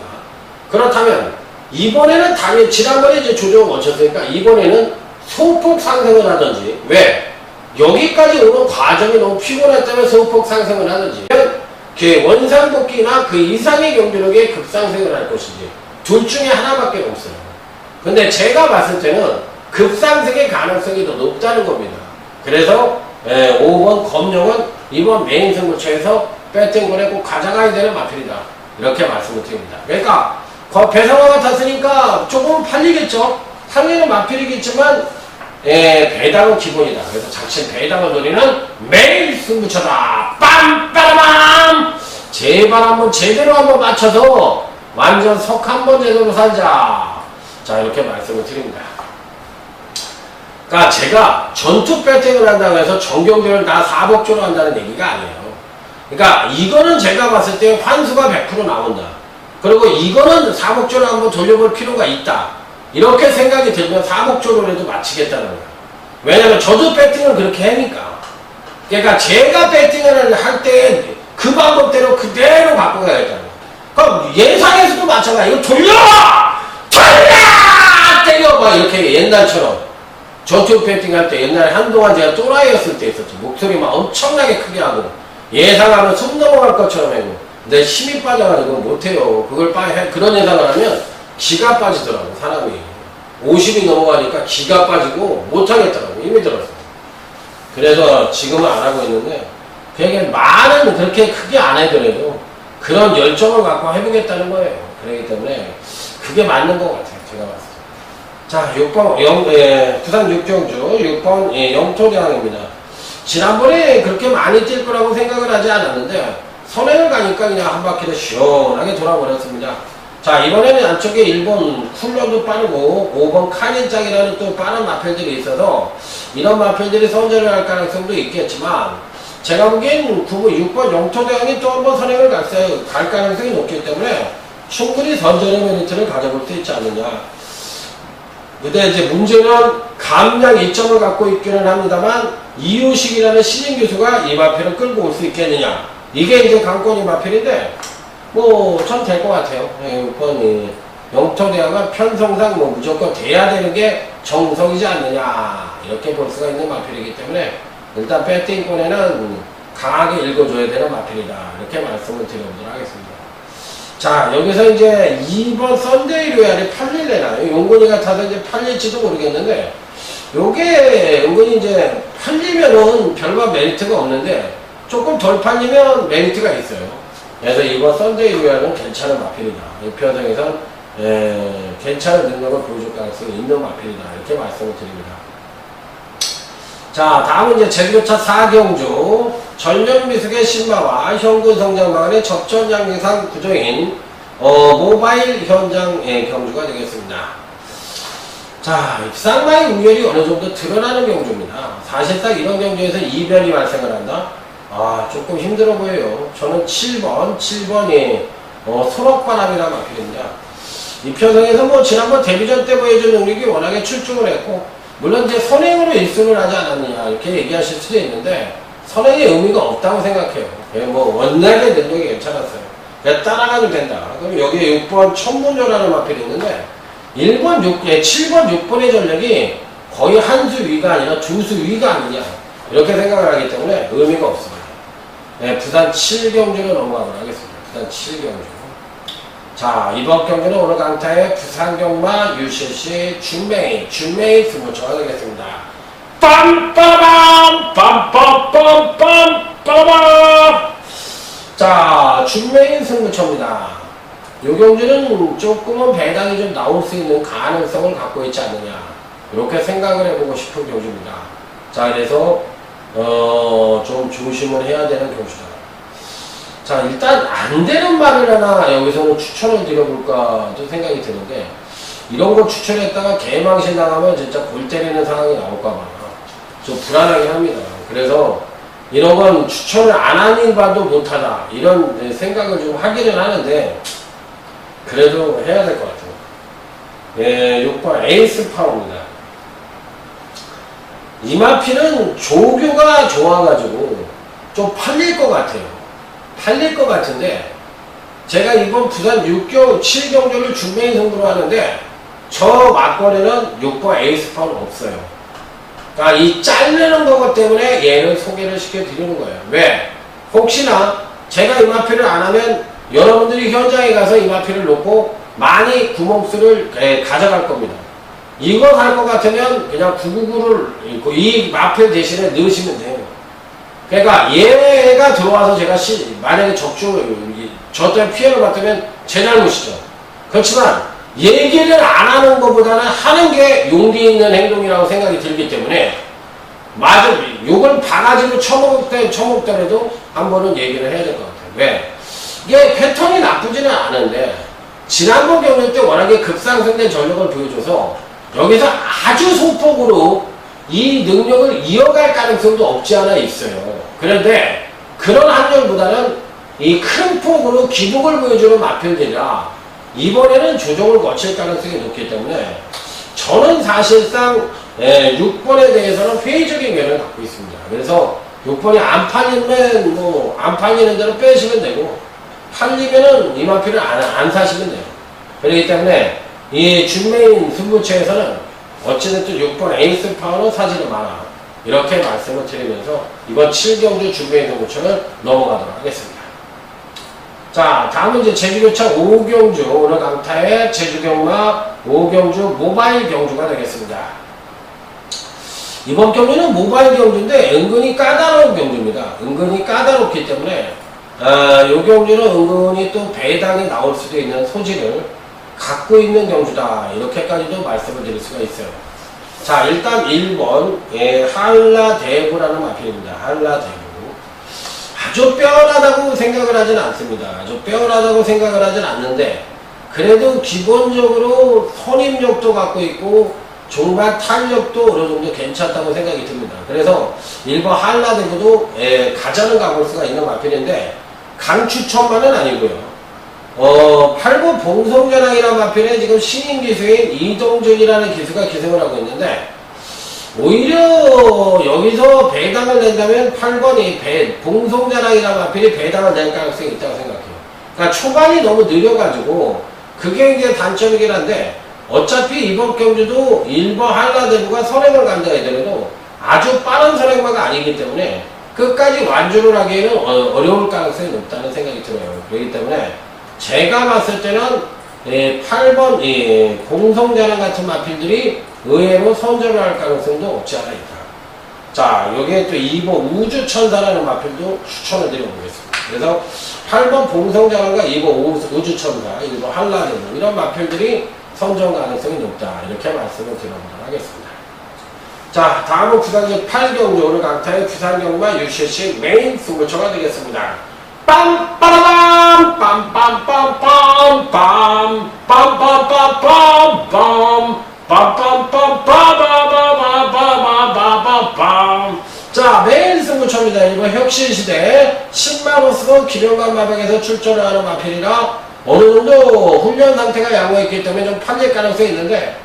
그렇다면 이번에는 당연히 지난번에 이제 조정을 거쳤으니까 이번에는 소폭 상승을 하든지 왜? 여기까지 오는 과정이 너무 피곤했다면 소폭 상승을 하든지 그 원상복귀나 그 이상의 경기력에 급상승을 할 것인지 둘 중에 하나밖에 없어요. 근데 제가 봤을 때는 급상승의 가능성이 더 높다는 겁니다. 그래서 5번 검룡은 이번 메인 승부처에서 배팅권에 꼭 가져가야 되는 마필이다. 이렇게 말씀을 드립니다. 그러니까 배성화 같았으니까 조금 팔리겠죠. 상위는 마필이겠지만 배당은 기본이다. 그래서 자칫 배당을 노리는 메인 승부처다. 빰빠라밤! 제발 한번 제대로 한번 맞춰서 완전 석 한번 제대로 살자. 자 이렇게 말씀을 드립니다. 그러니까 제가 전투 배팅을 한다고 해서 전경주를 다 사복조로 한다는 얘기가 아니에요. 그러니까 이거는 제가 봤을 때 환수가 100% 나온다. 그리고 이거는 사복조로 한번 돌려볼 필요가 있다. 이렇게 생각이 들면 사복조로라도 마치겠다는 거예요. 왜냐면 저도 배팅을 그렇게 하니까. 그러니까 제가 배팅을 할 때 그 방법대로 그대로 갖고 가야겠다는 거예요. 그럼 예상에서도 마찬가지야. 이거 돌려! 때려! 막 이렇게 옛날처럼. 전투 배팅 할 때 옛날에 한동안 제가 또라이였을 때 있었죠. 목소리 막 엄청나게 크게 하고 예상하면 숨 넘어갈 것처럼 하고 근데 힘이 빠져가지고 못해요. 그런 예상을 하면 기가 빠지더라고 사람이. 50이 넘어가니까 기가 빠지고 못하겠더라고. 힘이 들었어. 그래서 지금은 안 하고 있는데 그게 말은 그렇게 크게 안 해더라도 그런 열정을 갖고 해보겠다는 거예요. 그렇기 때문에 그게 맞는 것 같아요. 제가 봤을 때. 자 6번 부산 육경주 6번 영토대왕입니다. 지난번에 그렇게 많이 뛸 거라고 생각을 하지 않았는데 선행을 가니까 그냥 한 바퀴를 시원하게 돌아버렸습니다. 자 이번에는 안쪽에 1번 쿨러도 빠르고 5번 카닌짝이라는 또 빠른 마필들이 있어서 이런 마필들이 선전을 할 가능성도 있겠지만 제가 보기엔 6번 영토대왕이 또 한 번 선행을 갈 가능성이 높기 때문에 충분히 선전의 메리트를 가져볼 수 있지 않느냐. 근데 이제 문제는 감량 2점을 갖고 있기는 합니다만 이유식이라는 신인 교수가 이 마필을 끌고 올 수 있겠느냐. 이게 이제 강권 이 마필인데 뭐 전 될 것 같아요. 6번이 영토대왕은 편성상 뭐 무조건 돼야 되는 게 정석이지 않느냐 이렇게 볼 수가 있는 마필이기 때문에 일단 배팅권에는 강하게 읽어줘야 되는 마필이다 이렇게 말씀을 드려보도록 하겠습니다. 자, 여기서 이제 2번 썬데이 로얄이 팔릴래나요? 용건이 같아서 이제 팔릴지도 모르겠는데 요게 은근히 이제 팔리면은 별반 메리트가 없는데 조금 덜 팔리면 메리트가 있어요. 그래서 2번 썬데이 로얄은 괜찮은 마필이다. 이 편성에선 괜찮은 능력을 보여줄 가능성이 있는 마필이다 이렇게 말씀을 드립니다. 자, 다음은 이제 제주교차 4경주 전년미숙의 신마와 현군 성장방안의 접전양상 구조인 모바일 현장 경주가 되겠습니다. 자, 쌍마의 우열이 어느 정도 드러나는 경주입니다. 사실상 이런 경주에서 이변이 발생을 한다? 조금 힘들어 보여요. 저는 7번이 소록바람이라는 마필입니다. 이 편성에서 뭐 지난번 데뷔전 때 보여준 능력이 워낙에 출중을 했고 물론 이제 선행으로 1승을 하지 않았느냐 이렇게 얘기하실 수도 있는데 선행의 의미가 없다고 생각해요. 뭐 원래의 능력이 괜찮았어요. 그냥 따라가도 된다. 그럼 여기에 6번 천문조라는 마필이 있는데 7번 6번의 전력이 거의 한 수 위가 아니라 두 수 위가 아니냐 이렇게 생각을 하기 때문에 의미가 없습니다. 부산 7경주로 넘어가도록 하겠습니다. 부산 7경주. 자, 이번 경기는 오늘 강타의 부산경마 UCC 준메이 승부처가 되겠습니다. 빰빠밤 빰빰빰빰 빠밤. 자, 준메이 승부처입니다. 이 경기는 조금은 배당이 좀 나올 수 있는 가능성을 갖고 있지 않느냐 이렇게 생각을 해보고 싶은 경주입니다. 자, 그래서 좀 조심을 해야 되는 경주다. 자, 일단 안 되는 말을 하나 여기서는 추천을 드려볼까도 생각이 드는데 이런 거 추천했다가 개망신 당하면 진짜 골 때리는 상황이 나올까봐 좀 불안하긴 합니다. 그래서 이런 건 추천을 안 하는 바도 못하다 이런 생각을 좀 하기는 하는데 그래도 해야 될 것 같아요. 6번 에이스 파워입니다. 이마피는 조교가 좋아가지고 좀 팔릴 것 같아요. 팔릴 것 같은데 제가 이번 부산 7경주를 준메이 승부로 하는데 저 막걸리는 6번 에이스 파워는 없어요. 그러니까 이 자르는 것 때문에 얘를 소개를 시켜드리는 거예요. 왜? 혹시나 제가 이마피를 안 하면 여러분들이 현장에 가서 이마피를 놓고 많이 구멍수를 가져갈 겁니다. 이거 할 것 같으면 그냥 999를 이 마필 대신에 넣으시면 돼요. 그러니까 얘가 들어와서 제가 만약에 저 때문에 피해를 받으면 제 잘못이죠. 그렇지만 얘기를 안 하는 것보다는 하는 게 용기 있는 행동이라고 생각이 들기 때문에 맞아 욕을 바가지로 쳐먹더라도 한 번은 얘기를 해야 될 것 같아요. 왜? 이게 패턴이 나쁘지는 않은데 지난번 경기 때 워낙에 급상승된 전력을 보여줘서 여기서 아주 소폭으로 이 능력을 이어갈 가능성도 없지 않아 있어요. 그런데 그런 확률보다는 이 큰 폭으로 기복을 보여주는 마필들이라 이번에는 조정을 거칠 가능성이 높기 때문에 저는 사실상 6번에 대해서는 회의적인 견해를 갖고 있습니다. 그래서 6번이 안 팔리면 안 팔리는 대로 빼시면 되고 팔리면은 이 마필을 안 사시면 돼요. 그렇기 때문에 이 준메인 승부처에서는 어찌됐든 6번 에이스 파워는 사지를 마라 이렇게 말씀을 드리면서 이번 7경주 준메인 승부처는 넘어가도록 하겠습니다. 자, 다음은 이제 제주교차 5경주 오늘 강타의 제주경마 5경주 모바일 경주가 되겠습니다. 이번 경주는 모바일 경주인데 은근히 까다로운 경주입니다. 은근히 까다롭기 때문에 이 경주는 은근히 또 배당이 나올 수도 있는 소지를 갖고 있는 경주다 이렇게까지도 말씀을 드릴 수가 있어요. 자, 일단 1번 한라대구라는 마필입니다. 한라대구 아주 빼어나다고 생각을 하진 않습니다. 아주 빼어나다고 생각을 하진 않는데 그래도 기본적으로 선임력도 갖고 있고 종반 탄력도 어느 정도 괜찮다고 생각이 듭니다. 그래서 일본 한라대구도 가자는 가볼 수가 있는 마필인데 강추천만은 아니고요. 8번 봉성전황이라는 마필에 지금 신인 기수인 이동준이라는 기수가 기승을 하고 있는데 오히려 여기서 배당을 낸다면 8번이 봉성전황이라는 마필이 배당을 낼 가능성이 있다고 생각해요. 그러니까 초반이 너무 느려가지고 그게 이제 단점이긴 한데 어차피 이번 경주도 일본 한라대구가 선행을 간다 하더라도 아주 빠른 선행마가 아니기 때문에 끝까지 완주를 하기에는 어려울 가능성이 높다는 생각이 들어요. 그렇기 때문에 제가 봤을 때는 8번 공성자랑 같은 마필들이 의외로 선전을 할 가능성도 없지 않아 있다. 자, 여기에 또 2번 우주천사라는 마필도 추천을 드려보겠습니다. 그래서 8번 봉성자랑과 2번 우주천사, 1번 한라대구 이런 마필들이 선전 가능성이 높다. 이렇게 말씀을 드려보도록 하겠습니다. 자, 다음은 부산역 8경주 오늘 강타의 부산경마 UCC 메인 승부처가 되겠습니다. 빰빠라밤 빰빰빰빰빰 빰빰빰빰빰빰 빰빰빰빰빰빰빰빰빰빰 자, 메인 승부처입니다. 이번 혁신시대 10만원으로 기령관 마백에서 출전을 하는 마필이라 어느 정도 훈련 상태가 양호했기 때문에 좀 팔릴 가능성이 있는데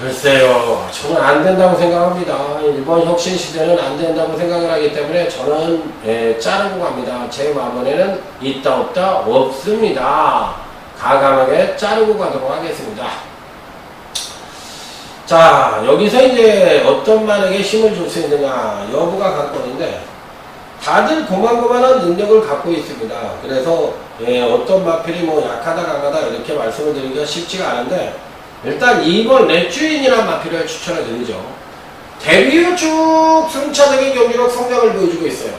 글쎄요, 저는 안 된다고 생각합니다. 이번 혁신시대는 안 된다고 생각을 하기 때문에 저는 자르고 갑니다. 제 마음에는 있다 없다 없습니다. 가감하게 자르고 가도록 하겠습니다. 자, 여기서 이제 어떤 만에게 힘을 줄 수 있느냐 여부가 관건인데 다들 고만고만한 능력을 갖고 있습니다. 그래서 어떤 마필이 뭐 약하다 강하다 이렇게 말씀을 드리기가 쉽지가 않은데 일단 2번 랩주인이라는 마필을 추천을 드리죠. 데뷔 후 쭉 승차적인 경기력 성장을 보여주고 있어요.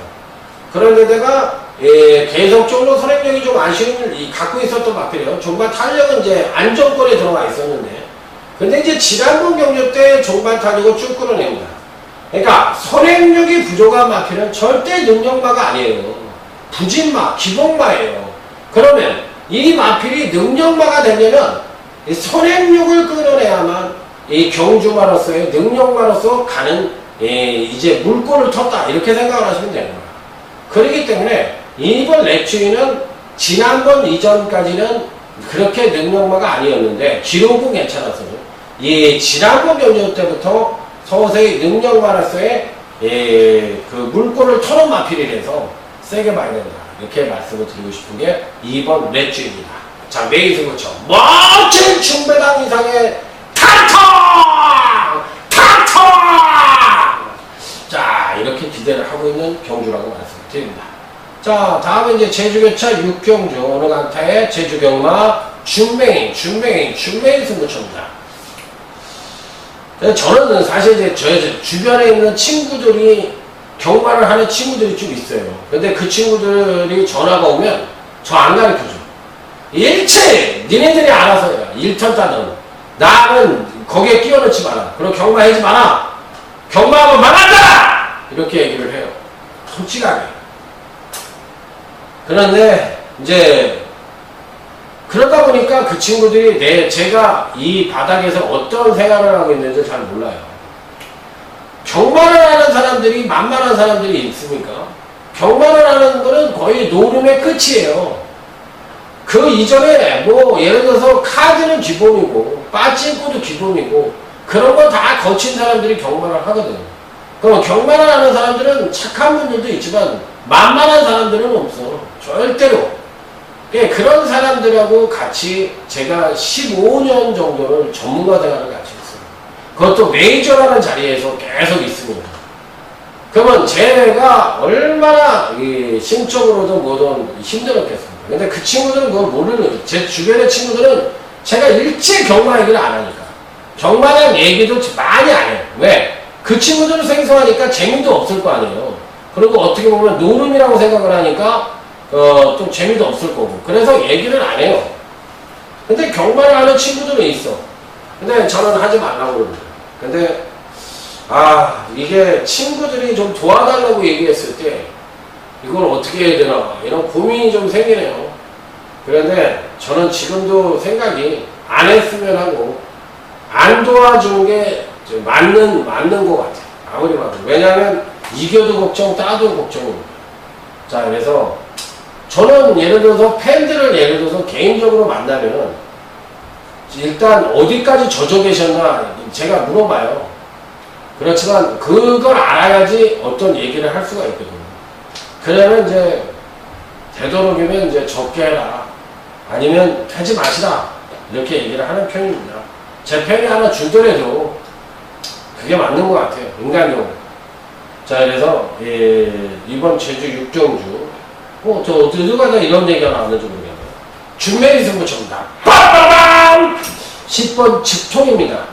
그런데다가 계속적으로 선행력이 좀 아쉬움을 갖고 있었던 마필이에요. 종반 탄력은 이제 안정권에 들어가 있었는데 근데 이제 지난번 경주 때 종반 탄력을 쭉 끌어냅니다. 그러니까 선행력이 부족한 마필은 절대 능력마가 아니에요. 부진마, 기복마예요. 그러면 이 마필이 능력마가 되려면 이 선행력을 끌어내야만 이 경주마로서의 능력마로서 가는 이제 물꼬를 텄다 이렇게 생각을 하시면 되는 거예요. 그렇기 때문에 이번 랩주인은 지난번 이전까지는 그렇게 능력마가 아니었는데 기록은 괜찮았어요. 이 지난번 경주 때부터 서서히 능력마로서의 그 물꼬를 터는 마필이라서 세게 봐야 된다 이렇게 말씀을 드리고 싶은 게 2번 랩주인입니다. 자, 메인 승부처 멋진 중배당 이상의 탕탕! 자, 이렇게 기대를 하고 있는 경주라고 말씀드립니다. 자, 다음은 이제 제주교차 6경주 오늘 강타의 제주경마 준메인 승부처입니다. 저는 사실 이제 저 주변에 있는 친구들이 경마를 하는 친구들이 좀 있어요. 근데 그 친구들이 전화가 오면 저 안 가르쳐줘. 일체 니네들이 알아서 해라. 1턴 따는 나는 거기에 끼워넣지 마라. 그리고 경마하지 마라. 경마하면 망한다! 이렇게 얘기를 해요. 솔직하게. 그런데 이제 그러다 보니까 그 친구들이 제가 이 바닥에서 어떤 생활을 하고 있는지 잘 몰라요. 경마를 하는 사람들이 만만한 사람들이 있습니까? 경마를 하는 거는 거의 노름의 끝이에요. 그 이전에 뭐 예를 들어서 카드는 기본이고 빠찡코도 기본이고 그런 거 다 거친 사람들이 경마를 하거든. 그럼 경마를 하는 사람들은 착한 분들도 있지만 만만한 사람들은 없어. 절대로. 그런 사람들하고 같이 제가 15년 정도를 전문가 생활을 같이 했어요. 그것도 메이저라는 자리에서 계속 있습니다. 그러면 제가 얼마나 심적으로도 뭐든 힘들었겠습니까? 근데 그 친구들은 그걸 모르는, 제 주변의 친구들은 제가 일체 경마 얘기를 안 하니까. 경마에 얘기도 많이 안 해요. 왜? 그 친구들은 생소하니까 재미도 없을 거 아니에요. 그리고 어떻게 보면 노름이라고 생각을 하니까 또 재미도 없을 거고. 그래서 얘기를 안 해요. 근데 경마를 하는 친구들은 있어. 근데 저는 하지 말라고 그럽니다. 근데 이게 친구들이 좀 도와달라고 얘기했을 때 이걸 어떻게 해야 되나 이런 고민이 좀 생기네요. 그런데 저는 지금도 생각이 안 했으면 하고 안 도와주는 게 맞는 것 같아요. 아무리 봐도. 왜냐하면 이겨도 걱정, 따도 걱정입니다. 자, 그래서 저는 예를 들어서 팬들을 예를 들어서 개인적으로 만나면은 일단 어디까지 젖어 계셨나 제가 물어봐요. 그렇지만 그걸 알아야지 어떤 얘기를 할 수가 있거든요. 그러면 이제 되도록이면 이제 적게 해라. 아니면 하지 마시라. 이렇게 얘기를 하는 편입니다. 제 팬이 하나 줄더라도 그게 맞는 것 같아요. 인간적으로. 자, 그래서 이번 제주 육정주 저 누가 이런 얘기가 나왔는지 모르겠네요. 준메리 승부처입니다. 빠빠밤! 10번 직통입니다.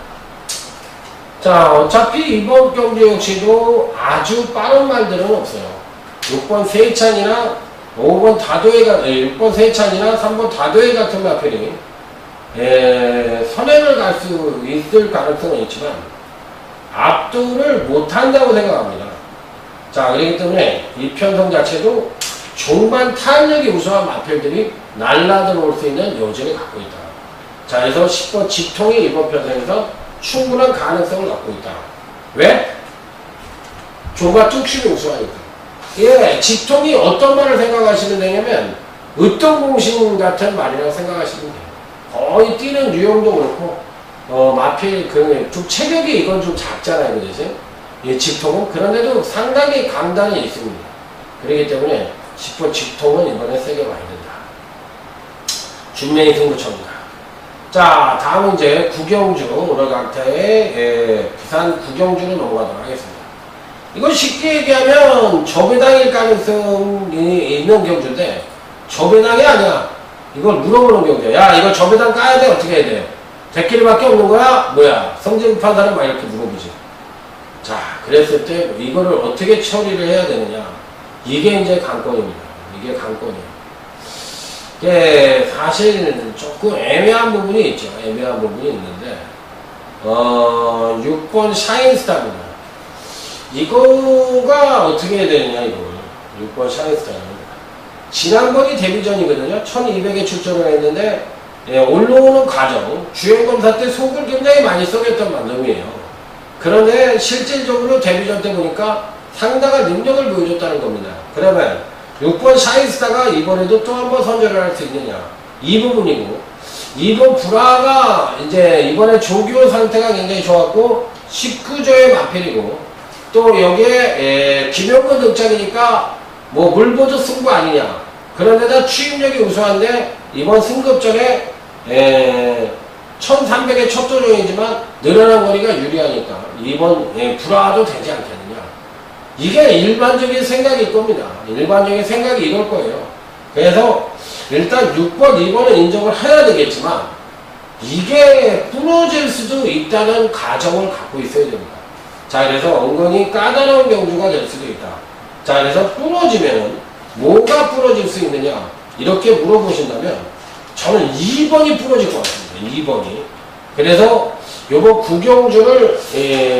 자, 어차피 이번 경기 역시도 아주 빠른 말들은 없어요. 6번 세찬이나 5번 다도해, 6번 세찬이나 3번 다도해 같은 마필이 선행을 갈 수 있을 가능성은 있지만 압도를 못한다고 생각합니다. 자, 그렇기 때문에 이 편성 자체도 종반 탄력이 우수한 마필들이 날라들어올 수 있는 여지를 갖고 있다. 자, 그래서 10번 직통이 이번 편성에서 충분한 가능성을 갖고 있다. 왜? 종반 뚝심이 우수하니까. 예, 직통이 어떤 말을 생각하시면 되냐면 으뜸공신 같은 말이라고 생각하시면 돼요. 거의 뛰는 유형도 그렇고 마필 좀 체격이 이건 좀 작잖아요, 그지? 이 직통은 그런데도 상당히 강단이 있습니다. 그렇기 때문에 10번 직통은 이번에 세게 와야 된다. 준명이 승부처입니다. 자, 다음은 이제 구경주 오늘 강타의 부산 구경주로 넘어가도록 하겠습니다. 이건 쉽게 얘기하면 저배당일 가능성이 있는 경주인데 저배당이 아니야. 이걸 물어보는 경우야. 야, 이거 저배당 까야 돼? 어떻게 해야 돼? 대끼리밖에 없는 거야? 뭐야? 성질급한 사람 막 이렇게 물어보지. 자, 그랬을 때 이거를 어떻게 처리를 해야 되느냐? 이게 이제 관건입니다. 이게 관건이에요. 이게 사실 조금 애매한 부분이 있죠. 애매한 부분이 있는데 6번 샤인스타입니다. 이거가 어떻게 해야 되느냐, 이걸. 6번 샤인스타는. 지난번이 데뷔전이거든요. 1200에 출전을 했는데, 올라오는 과정, 주행검사 때 속을 굉장히 많이 썩였던 놈이에요. 그런데 실질적으로 데뷔전 때 보니까 상당한 능력을 보여줬다는 겁니다. 그러면 6번 샤인스타가 이번에도 또 한 번 선전을 할 수 있느냐. 이 부분이고, 2번 브라가 이제 이번에 조교 상태가 굉장히 좋았고, 19조의 마필이고, 또 여기에 김영건 등장이니까 뭐 물보듯 승부 아니냐. 그런데다 추임력이 우수한데 이번 승급전에 1300의 첫 도전이지만 늘어난 거리가 유리하니까 이번 불화도 되지 않겠느냐. 이게 일반적인 생각일 겁니다. 일반적인 생각이 이럴 거예요. 그래서 일단 6번, 2번은 인정을 해야 되겠지만 이게 부러질 수도 있다는 가정을 갖고 있어야 됩니다. 자, 그래서 은근히 까다로운 경주가 될 수도 있다. 자, 그래서 부러지면은 뭐가 부러질 수 있느냐 이렇게 물어보신다면 저는 2번이 부러질 것 같습니다. 2번이. 그래서 요번 구경주를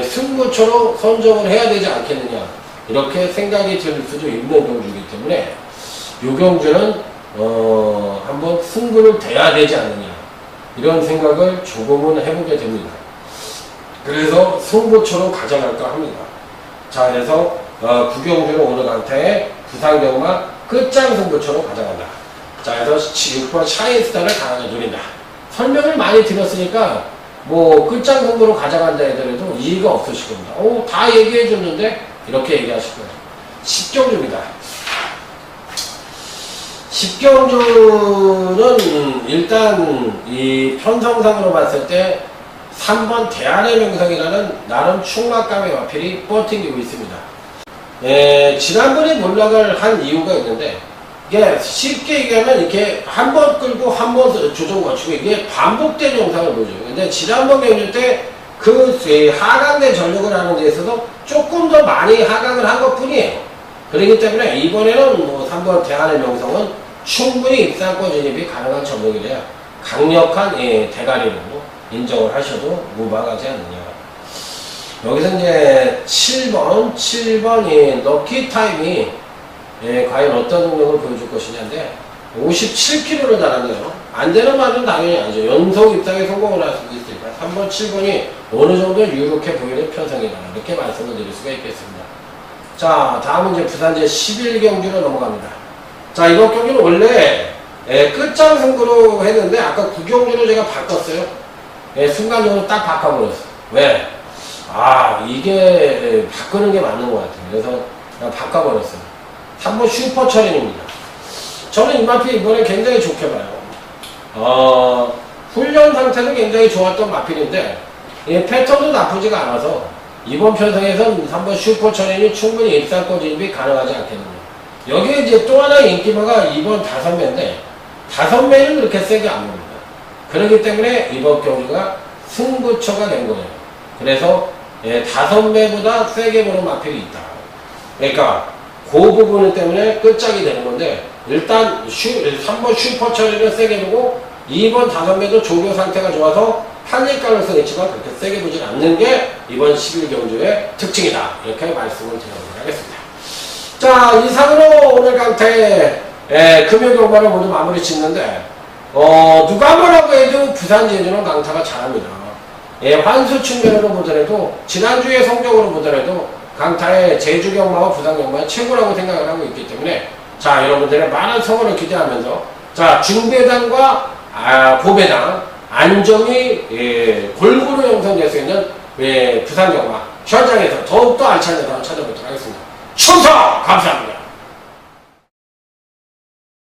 승부처로 선정을 해야 되지 않겠느냐 이렇게 생각이 들 수도 있는 경주이기 때문에 요 경주는 한번 승부를 대야 되지 않느냐 이런 생각을 조금은 해보게 됩니다. 그래서 승부처로 가져갈까 합니다. 자, 그래서 구경주는 오늘 강타에 부산경마 끝장 승부처로 가져간다. 자, 그래서 6번 샤인스타를 강하게 노린다. 설명을 많이 드렸으니까 뭐 끝장 승부로 가져간다 해더라도 이의가 없으실 겁니다. 다 얘기해 줬는데 이렇게 얘기하실 거예요. 10경주입니다. 10경주는 일단 이 편성상으로 봤을 때 3번 대안의 명성이라는 나름 충막감의 마필이 뻗팅기고 있습니다. 지난번에 몰락을 한 이유가 있는데 이게 쉽게 얘기하면 이렇게 한 번 끌고 한 번 조정 거치고 이게 반복된 영상을 보여줘요. 근데 지난번 경주 때 그 하강된 전력을 하는 데 있어서 조금 더 많이 하강을 한 것 뿐이에요. 그렇기 때문에 이번에는 뭐 3번 대안의 명성은 충분히 입상권 진입이 가능한 전력이래요. 강력한 대가리로 인정을 하셔도 무방하지 않느냐. 여기서 이제 7번 럭키 타임이 과연 어떤 능력을 보여줄 것이냐인데 57km를 달았네요. 안 되는 말은 당연히 아니죠. 연속 입상에 성공을 할 수도 있으니까 3번, 7번이 어느 정도 유력해 보이는 편성이다. 이렇게 말씀을 드릴 수가 있겠습니다. 자, 다음은 이제 부산제 11경주로 넘어갑니다. 자, 이번 경기는 원래 끝장 승부로 했는데 아까 9경주로 제가 바꿨어요. 순간적으로 딱 바꿔버렸어요. 왜? 이게 바꾸는 게 맞는 것 같아요. 그래서 그냥 바꿔버렸어요. 3번 슈퍼철인입니다. 저는 이 마필 이번에 굉장히 좋게 봐요. 훈련 상태도 굉장히 좋았던 마필인데 패턴도 나쁘지가 않아서 이번 편성에선 3번 슈퍼철인이 충분히 입상권 진입이 가능하지 않겠느냐. 여기에 이제 또 하나의 인기마가 이번 5매인데 5매는 그렇게 세게 안 봅니다. 그렇기 때문에 이번 경기가 승부처가 된 거예요. 그래서 5매보다 세게 보는 마필이 있다. 그러니까 그 부분 때문에 끝짝이 되는 건데 일단 3번 슈퍼처리를 세게 보고 2번 5매도 조교 상태가 좋아서 팔릴 가능성이 있지만 그렇게 세게 보진 않는 게 이번 11경주의 특징이다. 이렇게 말씀을 드려보도록 하겠습니다. 자, 이상으로 오늘 강태 금요경마를 모두 마무리 짓는데 누가 뭐라고 해도 부산 제주는 강타가 잘합니다. 환수 측면으로 보더라도 지난주의 성적으로 보더라도 강타의 제주 경마와 부산 경마의 최고라고 생각을 하고 있기 때문에 자, 여러분들의 많은 성원을 기대하면서 자, 중배당과 고배당 안정이 골고루 형성될 수 있는 부산 경마 현장에서 더욱더 알찬 내담을 찾아보도록 하겠습니다. 충성! 감사합니다.